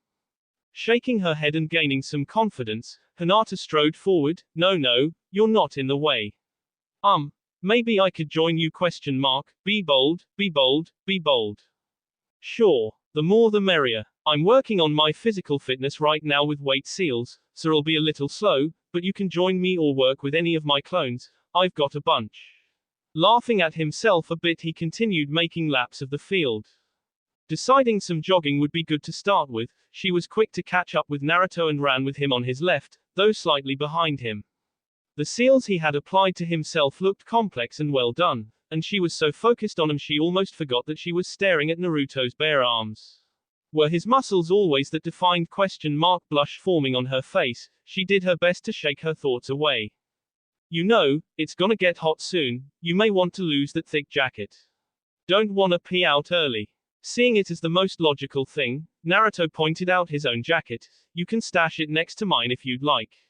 Shaking her head and gaining some confidence, Hinata strode forward. No, you're not in the way. Maybe I could join you? Be bold, be bold, be bold. Sure, the more the merrier. I'm working on my physical fitness right now with weight seals, so it'll be a little slow, but you can join me or work with any of my clones, I've got a bunch. Laughing at himself a bit, he continued making laps of the field. Deciding some jogging would be good to start with, she was quick to catch up with Naruto and ran with him on his left, though slightly behind him. The seals he had applied to himself looked complex and well done, and she was so focused on them she almost forgot that she was staring at Naruto's bare arms. Were his muscles always that defined? Blush forming on her face, she did her best to shake her thoughts away. You know, it's gonna get hot soon, you may want to lose that thick jacket. Don't wanna pee out early. Seeing it as the most logical thing, Naruto pointed out his own jacket. You can stash it next to mine if you'd like.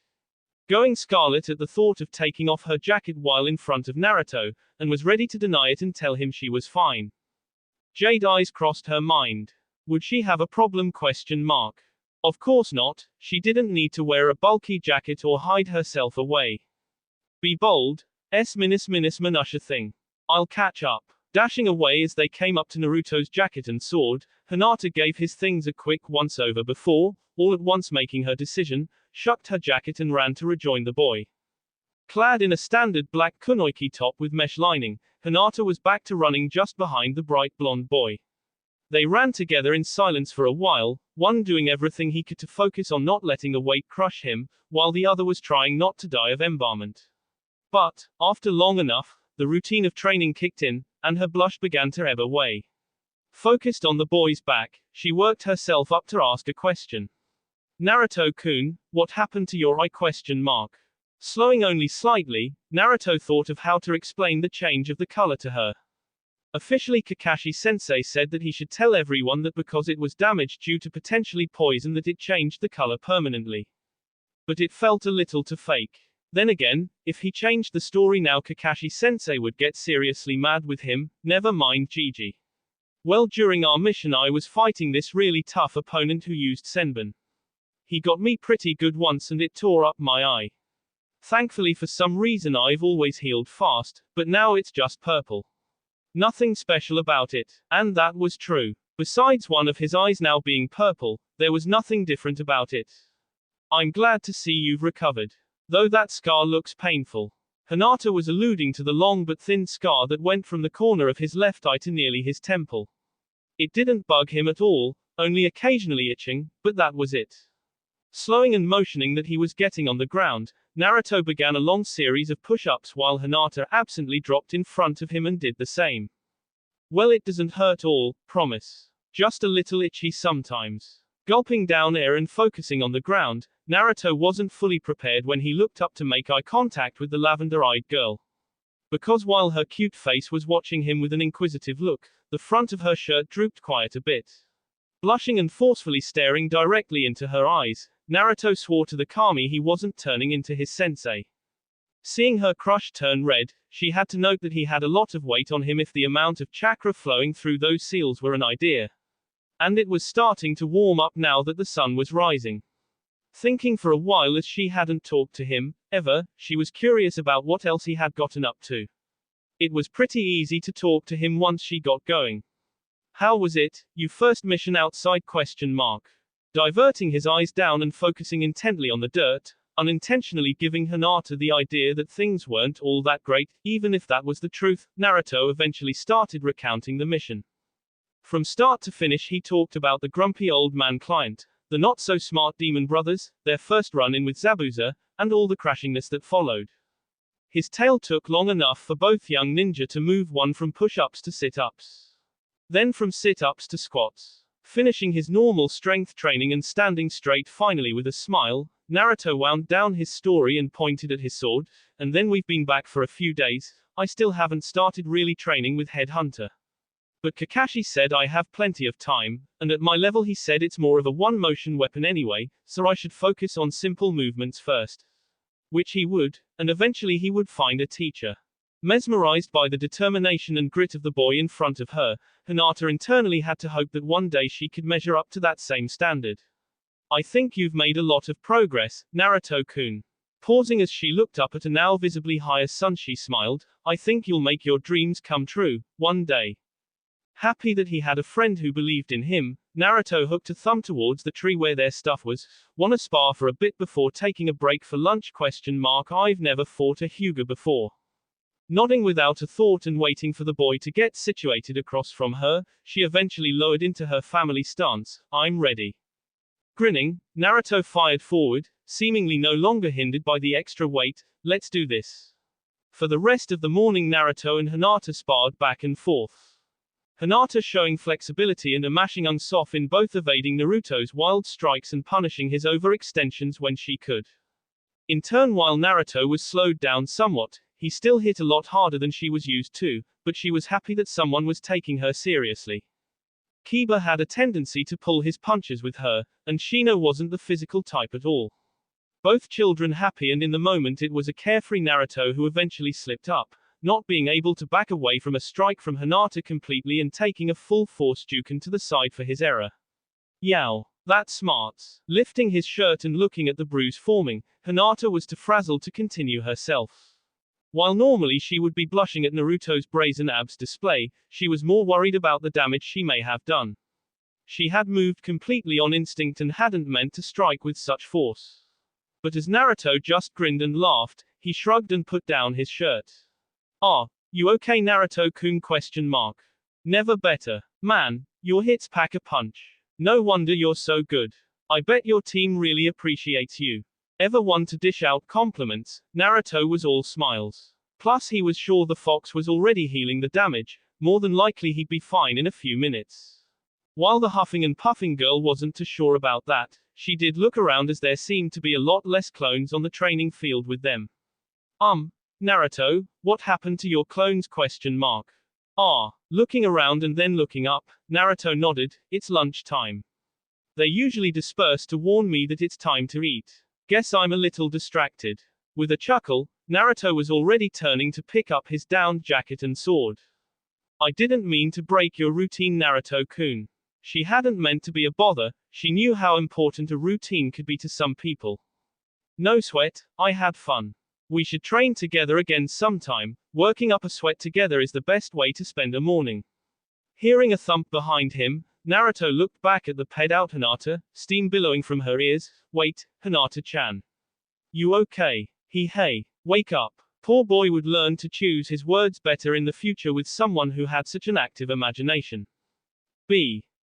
going scarlet at the thought of taking off her jacket while in front of Naruto, and was ready to deny it and tell him she was fine. Jade eyes crossed her mind. Would she have a problem? Of course not, she didn't need to wear a bulky jacket or hide herself away. Be bold, minus thing. I'll catch up. Dashing away as they came up to Naruto's jacket and sword, Hinata gave his things a quick once-over before, all at once making her decision, shucked her jacket and ran to rejoin the boy. Clad in a standard black kunoichi top with mesh lining, Hinata was back to running just behind the bright blonde boy. They ran together in silence for a while, one doing everything he could to focus on not letting the weight crush him, while the other was trying not to die of embarrassment. But, after long enough, the routine of training kicked in, and her blush began to ebb away. Focused on the boy's back, she worked herself up to ask a question. Naruto-kun, what happened to your eye? Slowing only slightly, Naruto thought of how to explain the change of the color to her. Officially, Kakashi-sensei said that he should tell everyone that because it was damaged due to potentially poison that it changed the color permanently. But it felt a little too fake. Then again, if he changed the story now, Kakashi-sensei would get seriously mad with him, never mind Gigi. Well, during our mission I was fighting this really tough opponent who used senbon. He got me pretty good once and it tore up my eye. Thankfully for some reason I've always healed fast, but now it's just purple. Nothing special about it. And that was true. Besides one of his eyes now being purple, there was nothing different about it. I'm glad to see you've recovered. Though that scar looks painful. Hinata was alluding to the long but thin scar that went from the corner of his left eye to nearly his temple. It didn't bug him at all, only occasionally itching, but that was it. Slowing and motioning that he was getting on the ground, Naruto began a long series of push-ups while Hinata absently dropped in front of him and did the same. Well, it doesn't hurt all, promise. Just a little itchy sometimes. Gulping down air and focusing on the ground, Naruto wasn't fully prepared when he looked up to make eye contact with the lavender-eyed girl. Because while her cute face was watching him with an inquisitive look, the front of her shirt drooped quite a bit. Blushing and forcefully staring directly into her eyes, Naruto swore to the kami he wasn't turning into his sensei. Seeing her crush turn red, she had to note that he had a lot of weight on him if the amount of chakra flowing through those seals were an idea. And it was starting to warm up now that the sun was rising. Thinking for a while as she hadn't talked to him, ever, she was curious about what else he had gotten up to. It was pretty easy to talk to him once she got going. How was it, your first mission outside? Diverting his eyes down and focusing intently on the dirt, unintentionally giving Hinata the idea that things weren't all that great, even if that was the truth, Naruto eventually started recounting the mission. From start to finish he talked about the grumpy old man client, the not-so-smart demon brothers, their first run-in with Zabuza, and all the crashingness that followed. His tale took long enough for both young ninja to move one from push-ups to sit-ups. Then from sit-ups to squats. Finishing his normal strength training and standing straight finally with a smile, Naruto wound down his story and pointed at his sword, and then we've been back for a few days, I still haven't started really training with Headhunter. But Kakashi said I have plenty of time, and at my level he said it's more of a one-motion weapon anyway, so I should focus on simple movements first. Which he would, and eventually he would find a teacher. Mesmerized by the determination and grit of the boy in front of her, Hinata internally had to hope that one day she could measure up to that same standard. I think you've made a lot of progress, Naruto-kun. Pausing as she looked up at a now visibly higher sun, she smiled, I think you'll make your dreams come true, one day. Happy that he had a friend who believed in him, Naruto hooked a thumb towards the tree where their stuff was. Wanna spar for a bit before taking a break for lunch? I've never fought a Hyuga before. Nodding without a thought and waiting for the boy to get situated across from her, she eventually lowered into her family stance, I'm ready. Grinning, Naruto fired forward, seemingly no longer hindered by the extra weight, let's do this. For the rest of the morning Naruto and Hinata sparred back and forth. Hinata showing flexibility and a mashing unsof in both evading Naruto's wild strikes and punishing his overextensions when she could. In turn, while Naruto was slowed down somewhat, he still hit a lot harder than she was used to, but she was happy that someone was taking her seriously. Kiba had a tendency to pull his punches with her, and Shino wasn't the physical type at all. Both children happy, and in the moment it was a carefree Naruto who eventually slipped up, not being able to back away from a strike from Hinata completely and taking a full force Juken to the side for his error. Yow. That's smarts. Lifting his shirt and looking at the bruise forming, Hinata was too frazzled to continue herself. While normally she would be blushing at Naruto's brazen abs display, she was more worried about the damage she may have done. She had moved completely on instinct and hadn't meant to strike with such force. But as Naruto just grinned and laughed, he shrugged and put down his shirt. "Ah, you okay Naruto-kun? Never better. Man, your hits pack a punch. No wonder you're so good. I bet your team really appreciates you." Ever one to dish out compliments, Naruto was all smiles. Plus he was sure the fox was already healing the damage, more than likely he'd be fine in a few minutes. While the huffing and puffing girl wasn't too sure about that, she did look around as there seemed to be a lot less clones on the training field with them. Naruto, what happened to your clones? Looking around and then looking up, Naruto nodded. It's lunch time. They usually disperse to warn me that it's time to eat. Guess I'm a little distracted. With a chuckle, Naruto was already turning to pick up his downed jacket and sword. I didn't mean to break your routine, Naruto-kun. She hadn't meant to be a bother, she knew how important a routine could be to some people. No sweat, I had fun. We should train together again sometime. Working up a sweat together is the best way to spend a morning. Hearing a thump behind him, Naruto looked back at the ped-out Hinata, steam billowing from her ears. Wait, Hinata-chan. You okay? Hey, wake up. Poor boy would learn to choose his words better in the future with someone who had such an active imagination.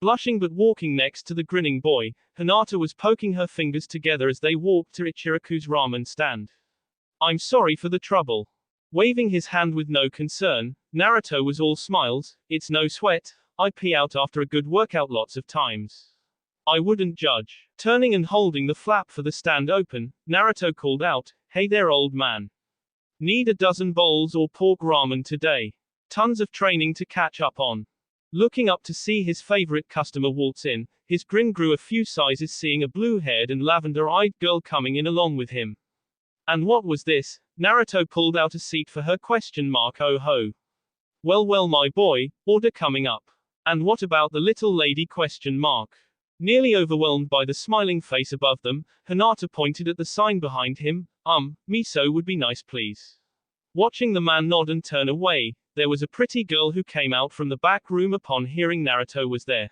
Blushing but walking next to the grinning boy, Hinata was poking her fingers together as they walked to Ichiraku's ramen stand. I'm sorry for the trouble. Waving his hand with no concern, Naruto was all smiles. It's no sweat, I pee out after a good workout lots of times. I wouldn't judge. Turning and holding the flap for the stand open, Naruto called out, hey there old man. Need a dozen bowls or pork ramen today. Tons of training to catch up on. Looking up to see his favorite customer waltz in, his grin grew a few sizes seeing a blue-haired and lavender-eyed girl coming in along with him. And what was this? Naruto pulled out a seat for her? Oh ho. Well my boy, order coming up. And what about the little lady? Nearly overwhelmed by the smiling face above them, Hinata pointed at the sign behind him. Miso would be nice please. Watching the man nod and turn away, there was a pretty girl who came out from the back room upon hearing Naruto was there.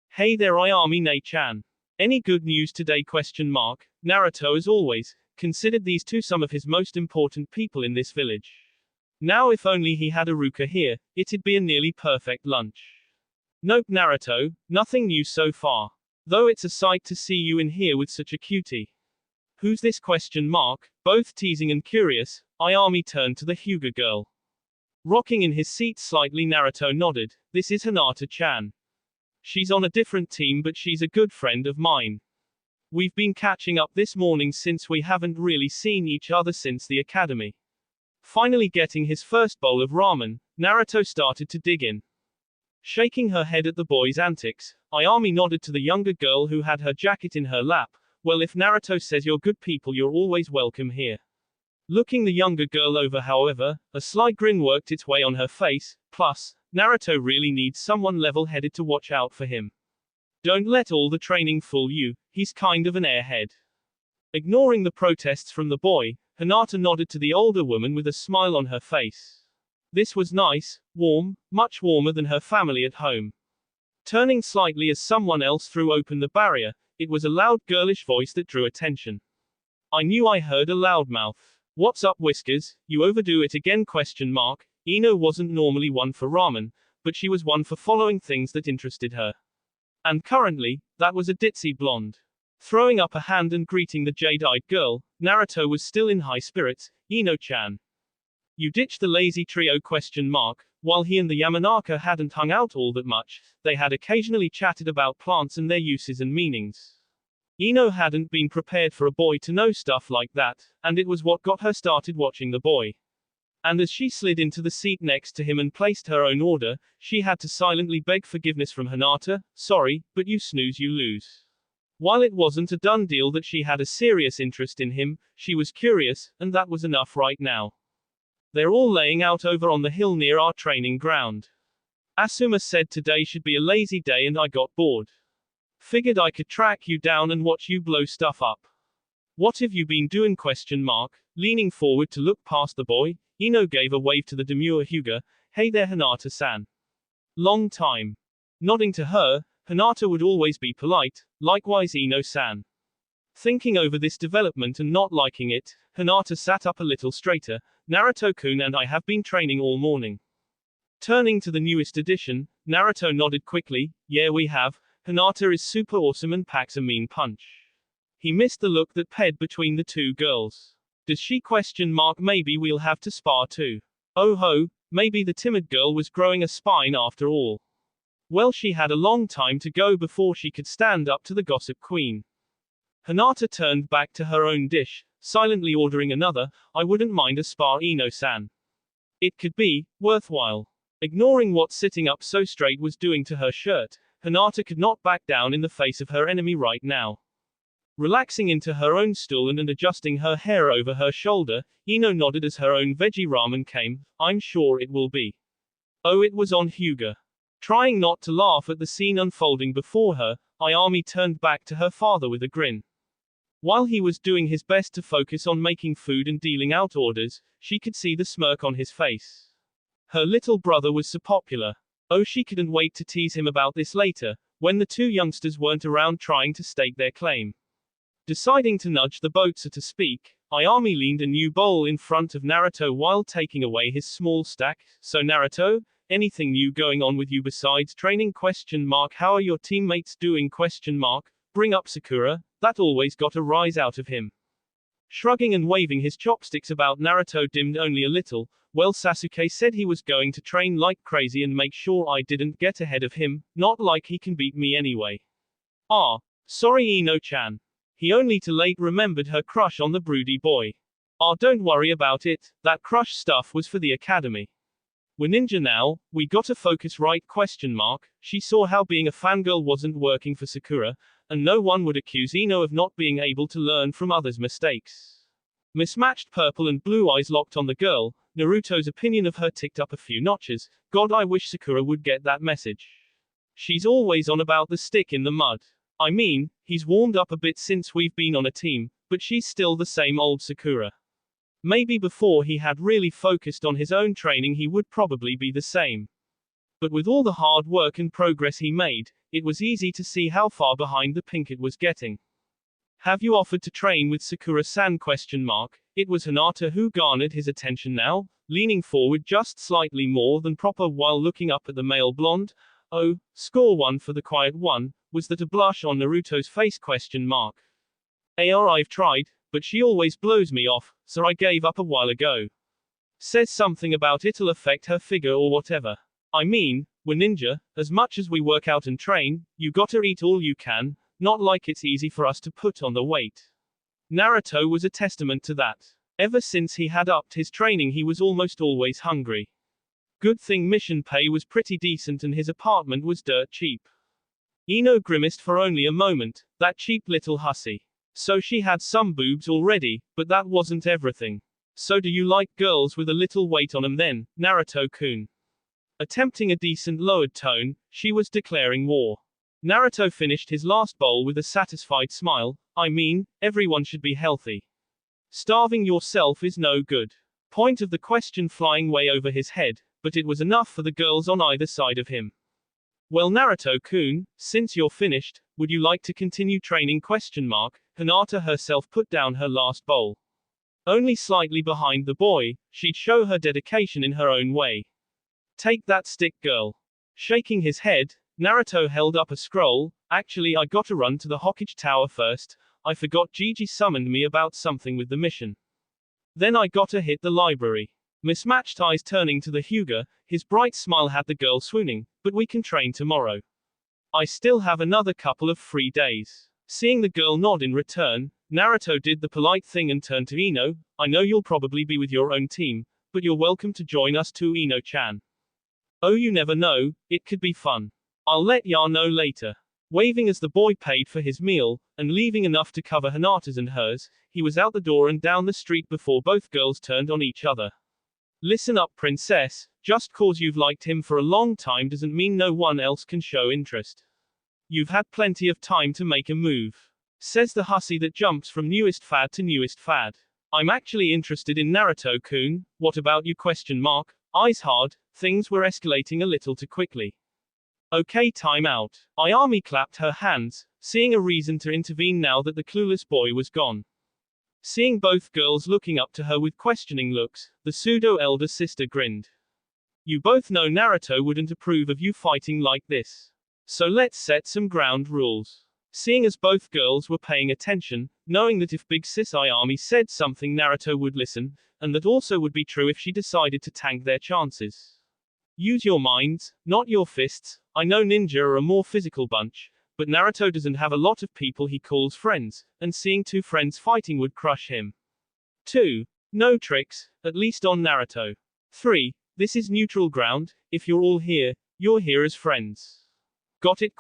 Hey there Ayami Ne-chan. Any good news today? Naruto as always, considered these two some of his most important people in this village. Now if only he had Iruka here, it'd be a nearly perfect lunch. Nope Naruto, nothing new so far. Though it's a sight to see you in here with such a cutie. Who's this? Both teasing and curious, Ayami turned to the Hyuga girl. Rocking in his seat slightly, Naruto nodded. This is Hinata-chan. She's on a different team but she's a good friend of mine. We've been catching up this morning since we haven't really seen each other since the academy. Finally getting his first bowl of ramen, Naruto started to dig in. Shaking her head at the boy's antics, Ayami nodded to the younger girl who had her jacket in her lap. Well, if Naruto says you're good people, you're always welcome here. Looking the younger girl over, however, a sly grin worked its way on her face. Plus, Naruto really needs someone level-headed to watch out for him. Don't let all the training fool you, he's kind of an airhead. Ignoring the protests from the boy, Hinata nodded to the older woman with a smile on her face. This was nice, warm, much warmer than her family at home. Turning slightly as someone else threw open the barrier, it was a loud girlish voice that drew attention. I knew I heard a loudmouth. What's up Whiskers, you overdo it again? Ino wasn't normally one for ramen, but she was one for following things that interested her. And currently, that was a ditzy blonde. Throwing up a hand and greeting the jade-eyed girl, Naruto was still in high spirits. Ino-chan. You ditched the lazy trio? While he and the Yamanaka hadn't hung out all that much, they had occasionally chatted about plants and their uses and meanings. Ino hadn't been prepared for a boy to know stuff like that, and it was what got her started watching the boy. And as she slid into the seat next to him and placed her own order, she had to silently beg forgiveness from Hinata. Sorry, but you snooze you lose. While it wasn't a done deal that she had a serious interest in him, she was curious, and that was enough right now. They're all laying out over on the hill near our training ground. Asuma said today should be a lazy day and I got bored. Figured I could track you down and watch you blow stuff up. What have you been doing? Leaning forward to look past the boy, Ino gave a wave to the demure Hyuga. Hey there Hinata-san. Long time. Nodding to her, Hinata would always be polite, likewise Ino-san. Thinking over this development and not liking it, Hinata sat up a little straighter. Naruto-kun and I have been training all morning. Turning to the newest edition, Naruto nodded quickly. Yeah we have. Hinata is super awesome and packs a mean punch. He missed the look that paired between the two girls. Does she ? Maybe we'll have to spar too. Oh ho, maybe the timid girl was growing a spine after all. Well she had a long time to go before she could stand up to the gossip queen. Hinata turned back to her own dish, silently ordering another. I wouldn't mind a spar Ino-san. It could be worthwhile. Ignoring what sitting up so straight was doing to her shirt, Hinata could not back down in the face of her enemy right now. Relaxing into her own stool and adjusting her hair over her shoulder, Ino nodded as her own veggie ramen came. I'm sure it will be. Oh, it was on Hyuga. Trying not to laugh at the scene unfolding before her, Ayami turned back to her father with a grin. While he was doing his best to focus on making food and dealing out orders, she could see the smirk on his face. Her little brother was so popular. Oh, she couldn't wait to tease him about this later, when the two youngsters weren't around trying to stake their claim. Deciding to nudge the boat so to speak, Ayami leaned a new bowl in front of Naruto while taking away his small stack. So Naruto, anything new going on with you besides training? How are your teammates doing? Bring up Sakura, that always got a rise out of him. Shrugging and waving his chopsticks about, Naruto dimmed only a little. Well, Sasuke said he was going to train like crazy and make sure I didn't get ahead of him, not like he can beat me anyway. Ah, sorry Ino-chan. He only too late remembered her crush on the broody boy. Ah, don't worry about it, that crush stuff was for the academy. We're ninja now, we gotta focus right? She saw how being a fangirl wasn't working for Sakura, and no one would accuse Ino of not being able to learn from others' mistakes. Mismatched purple and blue eyes locked on the girl. Naruto's opinion of her ticked up a few notches. God, I wish Sakura would get that message. She's always on about the stick in the mud. I mean, he's warmed up a bit since we've been on a team, but she's still the same old Sakura. Maybe before he had really focused on his own training he would probably be the same. But with all the hard work and progress he made, it was easy to see how far behind the pink it was getting. Have you offered to train with Sakura-san? It was Hinata who garnered his attention now, leaning forward just slightly more than proper while looking up at the male blonde. Oh, score one for the quiet one. Was that a blush on Naruto's face? I've tried, but she always blows me off, so I gave up a while ago. Says something about it'll affect her figure or whatever. I mean, we're ninja, as much as we work out and train, you gotta eat all you can, not like it's easy for us to put on the weight. Naruto was a testament to that. Ever since he had upped his training he was almost always hungry. Good thing mission pay was pretty decent and his apartment was dirt cheap. Ino grimaced for only a moment. That cheap little hussy. So she had some boobs already, but that wasn't everything. So do you like girls with a little weight on 'em then, Naruto-kun? Attempting a decent lowered tone, she was declaring war. Naruto finished his last bowl with a satisfied smile. I mean, everyone should be healthy. Starving yourself is no good. Point of the question flying way over his head, but it was enough for the girls on either side of him. Well Naruto-kun, since you're finished, would you like to continue training? Hinata herself put down her last bowl. Only slightly behind the boy, she'd show her dedication in her own way. Take that stick, girl. Shaking his head, Naruto held up a scroll. Actually I gotta run to the Hokage tower first. I forgot Gigi summoned me about something with the mission. Then I gotta hit the library. Mismatched eyes turning to the Hyuga, his bright smile had the girl swooning. But we can train tomorrow. I still have another couple of free days. Seeing the girl nod in return, Naruto did the polite thing and turned to Ino. I know you'll probably be with your own team, but you're welcome to join us too, Ino-chan. Oh, you never know, it could be fun. I'll let ya know later. Waving as the boy paid for his meal, and leaving enough to cover Hinata's and hers, he was out the door and down the street before both girls turned on each other. Listen up, princess, just cause you've liked him for a long time doesn't mean no one else can show interest. You've had plenty of time to make a move. Says the hussy that jumps from newest fad to newest fad. I'm actually interested in Naruto-kun, what about you? Eyes hard, things were escalating a little too quickly. Okay, time out. Ayami clapped her hands, seeing a reason to intervene now that the clueless boy was gone. Seeing both girls looking up to her with questioning looks, the pseudo-elder sister grinned. You both know Naruto wouldn't approve of you fighting like this. So let's set some ground rules. Seeing as both girls were paying attention, knowing that if big sis Ayami said something Naruto would listen, and that also would be true if she decided to tank their chances. Use your minds, not your fists. I know ninja are a more physical bunch, but Naruto doesn't have a lot of people he calls friends, and seeing two friends fighting would crush him. 2. No tricks, at least on Naruto. 3. This is neutral ground, if you're all here, you're here as friends. Got it?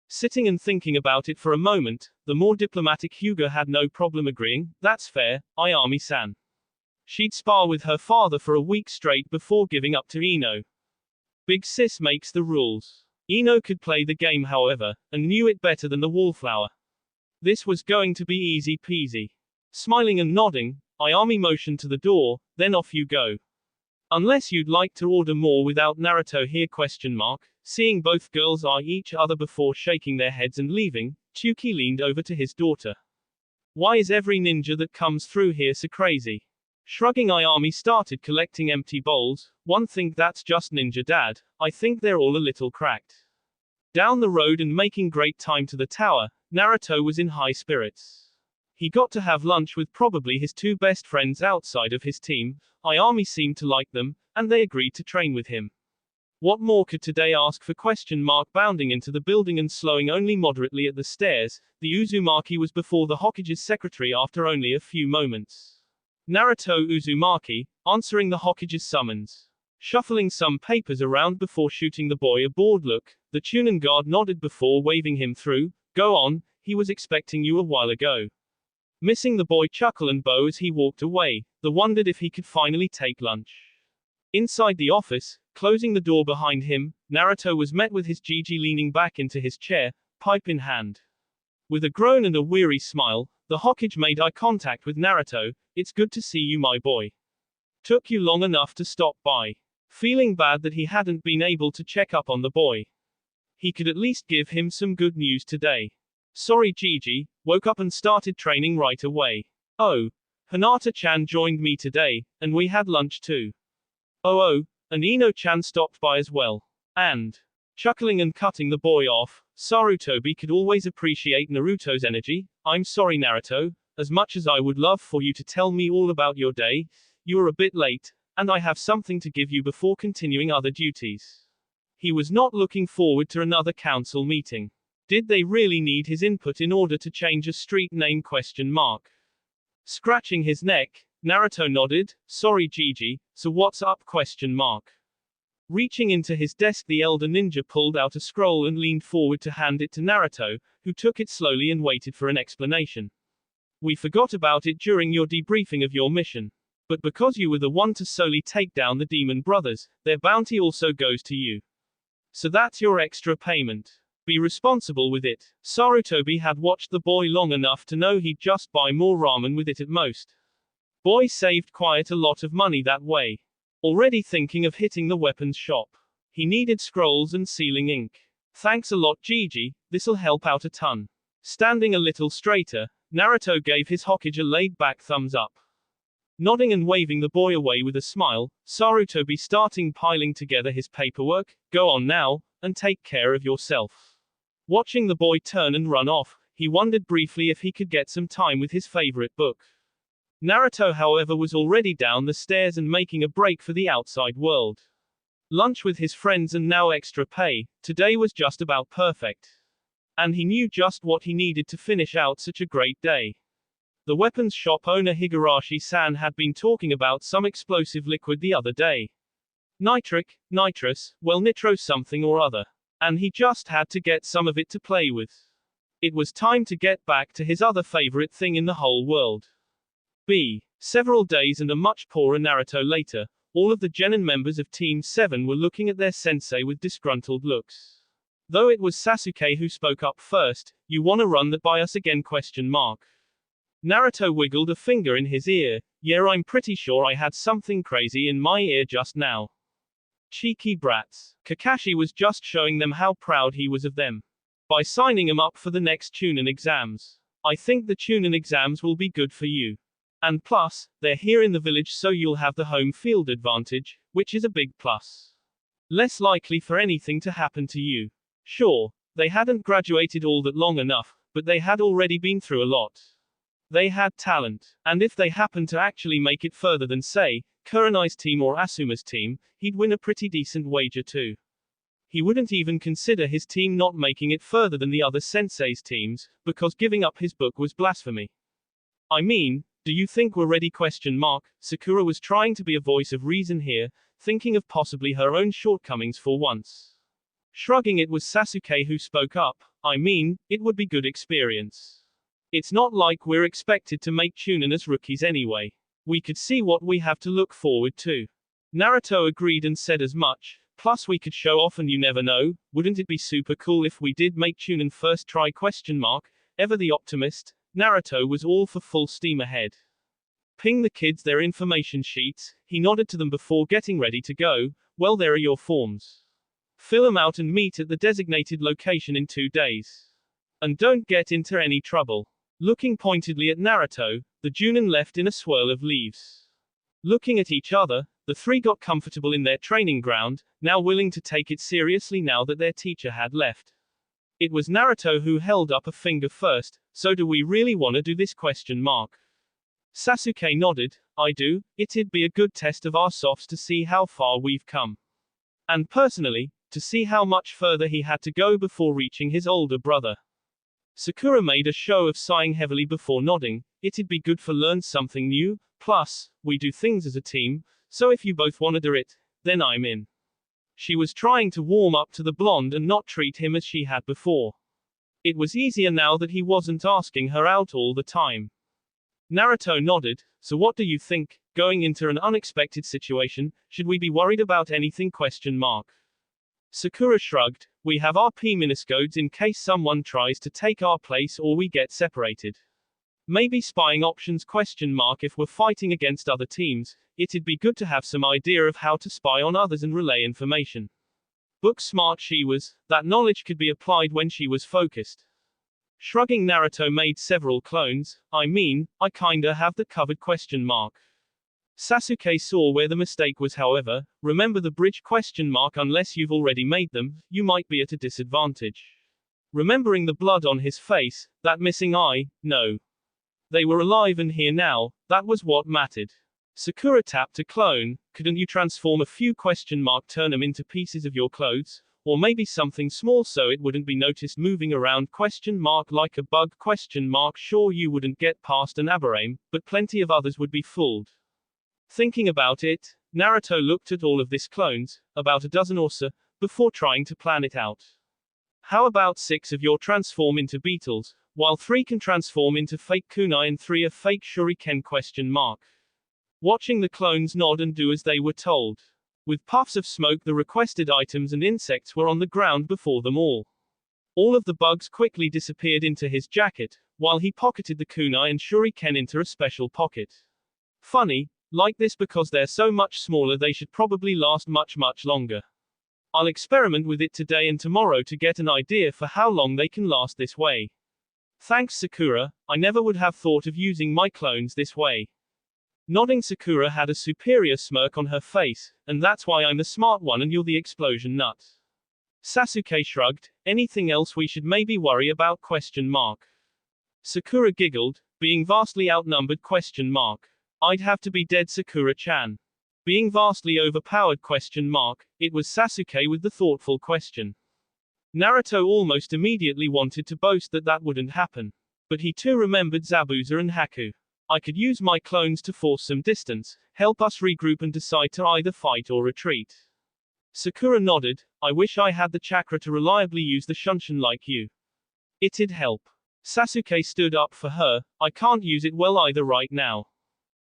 Sitting and thinking about it for a moment, the more diplomatic Hyuga had no problem agreeing. That's fair, Ayami-san. She'd spar with her father for a week straight before giving up to Ino. Big sis makes the rules. Ino could play the game however, and knew it better than the wallflower. This was going to be easy peasy. Smiling and nodding, Ayami motioned to the door, then off you go. Unless you'd like to order more without Naruto here? Seeing both girls eye each other before shaking their heads and leaving, Tsuki leaned over to his daughter. Why is every ninja that comes through here so crazy? Shrugging, Ayami started collecting empty bowls. One think that's just ninja dad, I think they're all a little cracked. Down the road and making great time to the tower, Naruto was in high spirits. He got to have lunch with probably his two best friends outside of his team. Ayami seemed to like them, and they agreed to train with him. What more could today ask for? Bounding into the building and slowing only moderately at the stairs, the Uzumaki was before the Hokage's secretary after only a few moments. Naruto Uzumaki, answering the Hokage's summons. Shuffling some papers around before shooting the boy a bored look, the Chunin guard nodded before waving him through. Go on, he was expecting you a while ago. Missing the boy chuckle and bow as he walked away, the wondered if he could finally take lunch. Inside the office, closing the door behind him, Naruto was met with his Gigi leaning back into his chair, pipe in hand. With a groan and a weary smile, the Hokage made eye contact with Naruto. It's good to see you, my boy. Took you long enough to stop by. Feeling bad that he hadn't been able to check up on the boy. He could at least give him some good news today. Sorry, Gigi, woke up and started training right away. Oh, Hinata-chan joined me today, and we had lunch too. Oh, and Ino-chan stopped by as well. And, chuckling and cutting the boy off, Sarutobi could always appreciate Naruto's energy. I'm sorry, Naruto, as much as I would love for you to tell me all about your day, you are a bit late, and I have something to give you before continuing other duties. He was not looking forward to another council meeting. Did they really need his input in order to change a street name? Scratching his neck, Naruto nodded. Sorry, Gigi, so what's up? Reaching into his desk, the elder ninja pulled out a scroll and leaned forward to hand it to Naruto, who took it slowly and waited for an explanation. We forgot about it during your debriefing of your mission. But because you were the one to solely take down the demon brothers, their bounty also goes to you. So that's your extra payment. Be responsible with it. Sarutobi had watched the boy long enough to know he'd just buy more ramen with it at most. Boy saved quite a lot of money that way. Already thinking of hitting the weapons shop. He needed scrolls and sealing ink. Thanks a lot, Gigi, this'll help out a ton. Standing a little straighter, Naruto gave his Hokage a laid-back thumbs up. Nodding and waving the boy away with a smile, Sarutobi starting piling together his paperwork. Go on now, and take care of yourself. Watching the boy turn and run off, he wondered briefly if he could get some time with his favorite book. Naruto, however, was already down the stairs and making a break for the outside world. Lunch with his friends and now extra pay, today was just about perfect. And he knew just what he needed to finish out such a great day. The weapons shop owner Higurashi-san had been talking about some explosive liquid the other day. Nitric, nitrous, well nitro something or other. And he just had to get some of it to play with. It was time to get back to his other favorite thing in the whole world. Several days and a much poorer Naruto later, all of the genin members of Team 7 were looking at their sensei with disgruntled looks. Though it was Sasuke who spoke up first, "You wanna run that by us again?" Naruto wiggled a finger in his ear. "Yeah, I'm pretty sure I had something crazy in my ear just now." Cheeky brats. Kakashi was just showing them how proud he was of them. By signing them up for the next Chunin exams. "I think the Chunin exams will be good for you. And plus, they're here in the village so you'll have the home field advantage, which is a big plus. Less likely for anything to happen to you." Sure, they hadn't graduated all that long enough, but they had already been through a lot. They had talent, and if they happened to actually make it further than, say, Kurenai's team or Asuma's team, he'd win a pretty decent wager too. He wouldn't even consider his team not making it further than the other sensei's teams, because giving up his book was blasphemy. "I mean, do you think we're ready?" Sakura was trying to be a voice of reason here, thinking of possibly her own shortcomings for once. Shrugging, it was Sasuke who spoke up. "I mean, it would be good experience. It's not like we're expected to make Chunin as rookies anyway. We could see what we have to look forward to." Naruto agreed and said as much. "Plus we could show off and you never know, wouldn't it be super cool if we did make Chunin first try?" Ever the optimist, Naruto was all for full steam ahead. "Ping the kids their information sheets," he nodded to them before getting ready to go. "Well, there are your forms. Fill them out and meet at the designated location in 2 days. And don't get into any trouble." Looking pointedly at Naruto, the Junin left in a swirl of leaves. Looking at each other, the three got comfortable in their training ground, now willing to take it seriously now that their teacher had left. It was Naruto who held up a finger first. "So do we really want to do this?" Sasuke nodded. "I do. It'd be a good test of our softs to see how far we've come. And personally, to see how much further he had to go before reaching his older brother." Sakura made a show of sighing heavily before nodding. "It'd be good for learn something new, plus, we do things as a team, so if you both wanna do it, then I'm in." She was trying to warm up to the blonde and not treat him as she had before. It was easier now that he wasn't asking her out all the time. Naruto nodded. "So what do you think? Going into an unexpected situation, should we be worried about anything?" Sakura shrugged. "We have our P-minuscodes in case someone tries to take our place or we get separated. Maybe spying options? If we're fighting against other teams, it'd be good to have some idea of how to spy on others and relay information." Book smart she was, that knowledge could be applied when she was focused. Shrugging, Naruto made several clones. "I mean, I kinda have that covered?" Sasuke saw where the mistake was, however. "Remember the bridge?" Unless you've already made them, you might be at a disadvantage. Remembering the blood on his face, that missing eye, no. They were alive and here now, that was what mattered. Sakura tapped a clone. "Couldn't you transform a few?" Turn them into pieces of your clothes? Or maybe something small so it wouldn't be noticed moving around? Like a bug? Sure, you wouldn't get past an Aberame, but plenty of others would be fooled. Thinking about it, Naruto looked at all of these clones, about a dozen or so, before trying to plan it out. "How about 6 of your transform into beetles, while 3 can transform into fake kunai and 3 are fake shuriken?" Watching the clones nod and do as they were told. With puffs of smoke, the requested items and insects were on the ground before them all. All of the bugs quickly disappeared into his jacket, while he pocketed the kunai and shuriken into a special pocket. "Funny, like this because they're so much smaller they should probably last much longer. I'll experiment with it today and tomorrow to get an idea for how long they can last this way. Thanks Sakura, I never would have thought of using my clones this way." Nodding, Sakura had a superior smirk on her face. "And that's why I'm the smart one and you're the explosion nut." Sasuke shrugged. "Anything else we should maybe worry about?" Sakura giggled. "Being vastly outnumbered?" "I'd have to be dead, Sakura-chan." "Being vastly overpowered?" It was Sasuke with the thoughtful question. Naruto almost immediately wanted to boast that that wouldn't happen. But he too remembered Zabuza and Haku. "I could use my clones to force some distance, help us regroup and decide to either fight or retreat." Sakura nodded. I wish I had the chakra to reliably use the shunshin like you. It'd help. Sasuke stood up for her. I can't use it well either right now.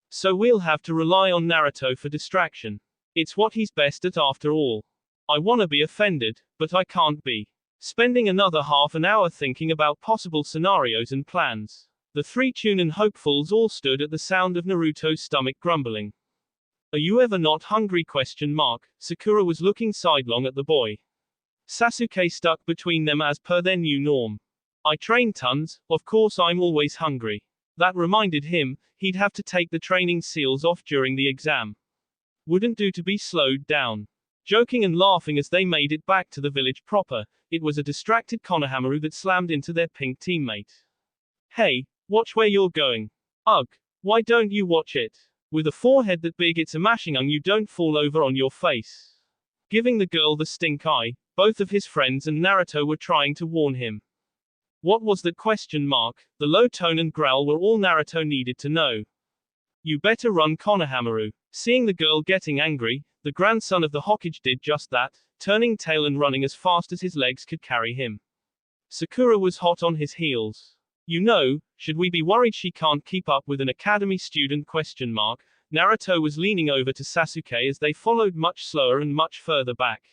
So we'll have to rely on Naruto for distraction. It's what he's best at after all. I wanna be offended, but I can't be. Spending another half an hour thinking about possible scenarios and plans. The three Chunin hopefuls all stood at the sound of Naruto's stomach grumbling. Are you ever not hungry? Sakura was looking sidelong at the boy. Sasuke stuck between them as per their new norm. I train tons, of course I'm always hungry. That reminded him, he'd have to take the training seals off during the exam. Wouldn't do to be slowed down. Joking and laughing as they made it back to the village proper, it was a distracted Konohamaru that slammed into their pink teammate. Hey, watch where you're going. Ugh, why don't you watch it? With a forehead that big it's a mashing you don't fall over on your face. Giving the girl the stink eye, both of his friends and Naruto were trying to warn him. What was that? The low tone and growl were all Naruto needed to know. You better run, Konohamaru. Seeing the girl getting angry, the grandson of the Hokage did just that, turning tail and running as fast as his legs could carry him. Sakura was hot on his heels. You know, should we be worried she can't keep up with an academy student? Naruto was leaning over to Sasuke as they followed much slower and much further back.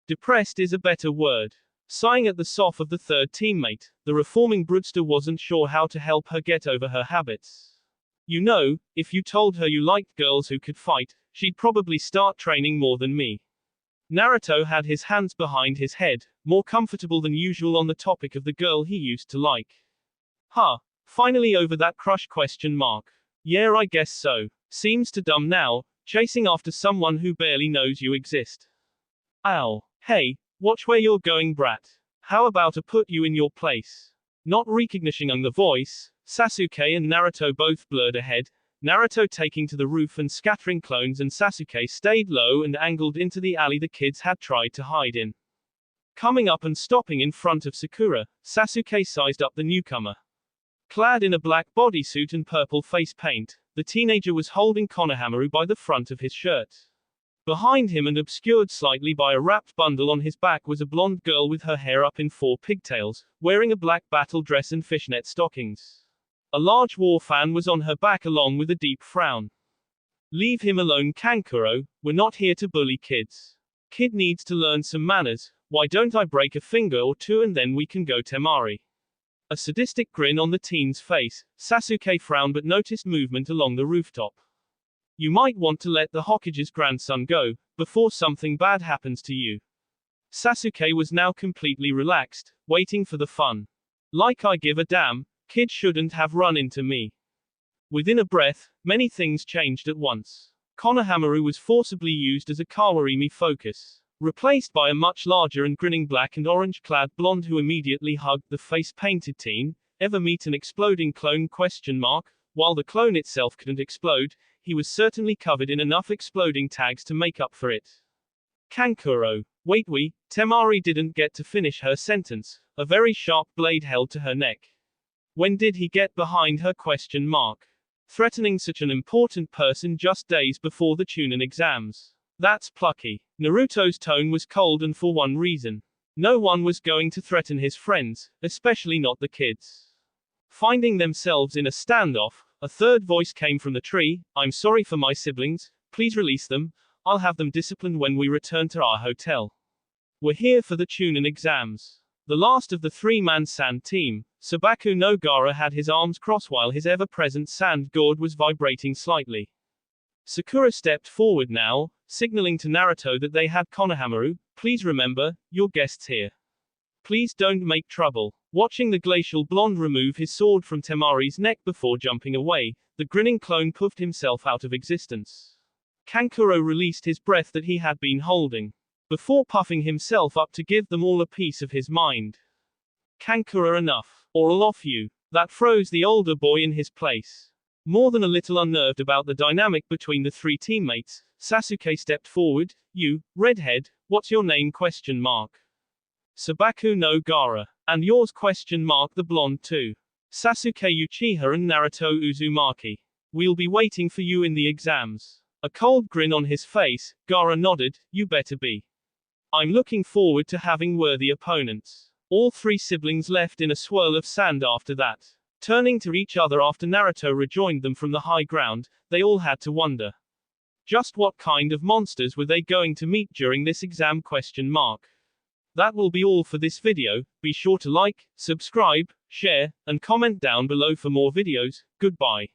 Depressed is a better word. Sighing at the soff of the third teammate, the reforming broodster wasn't sure how to help her get over her habits. You know, if you told her you liked girls who could fight, she'd probably start training more than me. Naruto had his hands behind his head, more comfortable than usual on the topic of the girl he used to like. Huh. Finally over that crush? Yeah, I guess so. Seems too dumb now, chasing after someone who barely knows you exist. Ow. Hey, watch where you're going, brat. How about I put you in your place? Not recognizing the voice, Sasuke and Naruto both blurred ahead, Naruto taking to the roof and scattering clones, and Sasuke stayed low and angled into the alley the kids had tried to hide in. Coming up and stopping in front of Sakura, Sasuke sized up the newcomer. Clad in a black bodysuit and purple face paint, the teenager was holding Konohamaru by the front of his shirt. Behind him and obscured slightly by a wrapped bundle on his back was a blonde girl with her hair up in 4 pigtails, wearing a black battle dress and fishnet stockings. A large war fan was on her back along with a deep frown. Leave him alone, Kankuro, we're not here to bully kids. Kid needs to learn some manners, why don't I break a finger or two and then we can go Temari. A sadistic grin on the teen's face, Sasuke frowned but noticed movement along the rooftop. You might want to let the Hokage's grandson go, before something bad happens to you. Sasuke was now completely relaxed, waiting for the fun. Like I give a damn, kid shouldn't have run into me. Within a breath, many things changed at once. Konohamaru was forcibly used as a kawarimi focus. Replaced by a much larger and grinning black and orange-clad blonde who immediately hugged the face-painted teen. Ever meet an exploding clone? While the clone itself couldn't explode, he was certainly covered in enough exploding tags to make up for it. Kankuro. Wait, Temari didn't get to finish her sentence. A very sharp blade held to her neck. When did he get behind her? Threatening such an important person just days before the Chunin exams. That's plucky. Naruto's tone was cold, and for one reason. No one was going to threaten his friends, especially not the kids. Finding themselves in a standoff, a third voice came from the tree. I'm sorry for my siblings, please release them, I'll have them disciplined when we return to our hotel. We're here for the Chunin exams. The last of the three-man sand team, Sabaku no Gaara, had his arms crossed while his ever-present sand gourd was vibrating slightly. Sakura stepped forward now, signaling to Naruto that they had Konohamaru. Please remember, your guests here. Please don't make trouble. Watching the glacial blonde remove his sword from Temari's neck before jumping away, the grinning clone puffed himself out of existence. Kankuro released his breath that he had been holding, before puffing himself up to give them all a piece of his mind. Kankuro, enough, or I'll off you. That froze the older boy in his place. More than a little unnerved about the dynamic between the three teammates, Sasuke stepped forward. You, redhead, what's your name? Sabaku no Gaara. And yours? The blonde too. Sasuke Uchiha and Naruto Uzumaki. We'll be waiting for you in the exams. A cold grin on his face, Gaara nodded. You better be. I'm looking forward to having worthy opponents. All three siblings left in a swirl of sand after that. Turning to each other after Naruto rejoined them from the high ground, they all had to wonder. Just what kind of monsters were they going to meet during this exam ? That will be all for this video. Be sure to like, subscribe, share, and comment down below for more videos. Goodbye.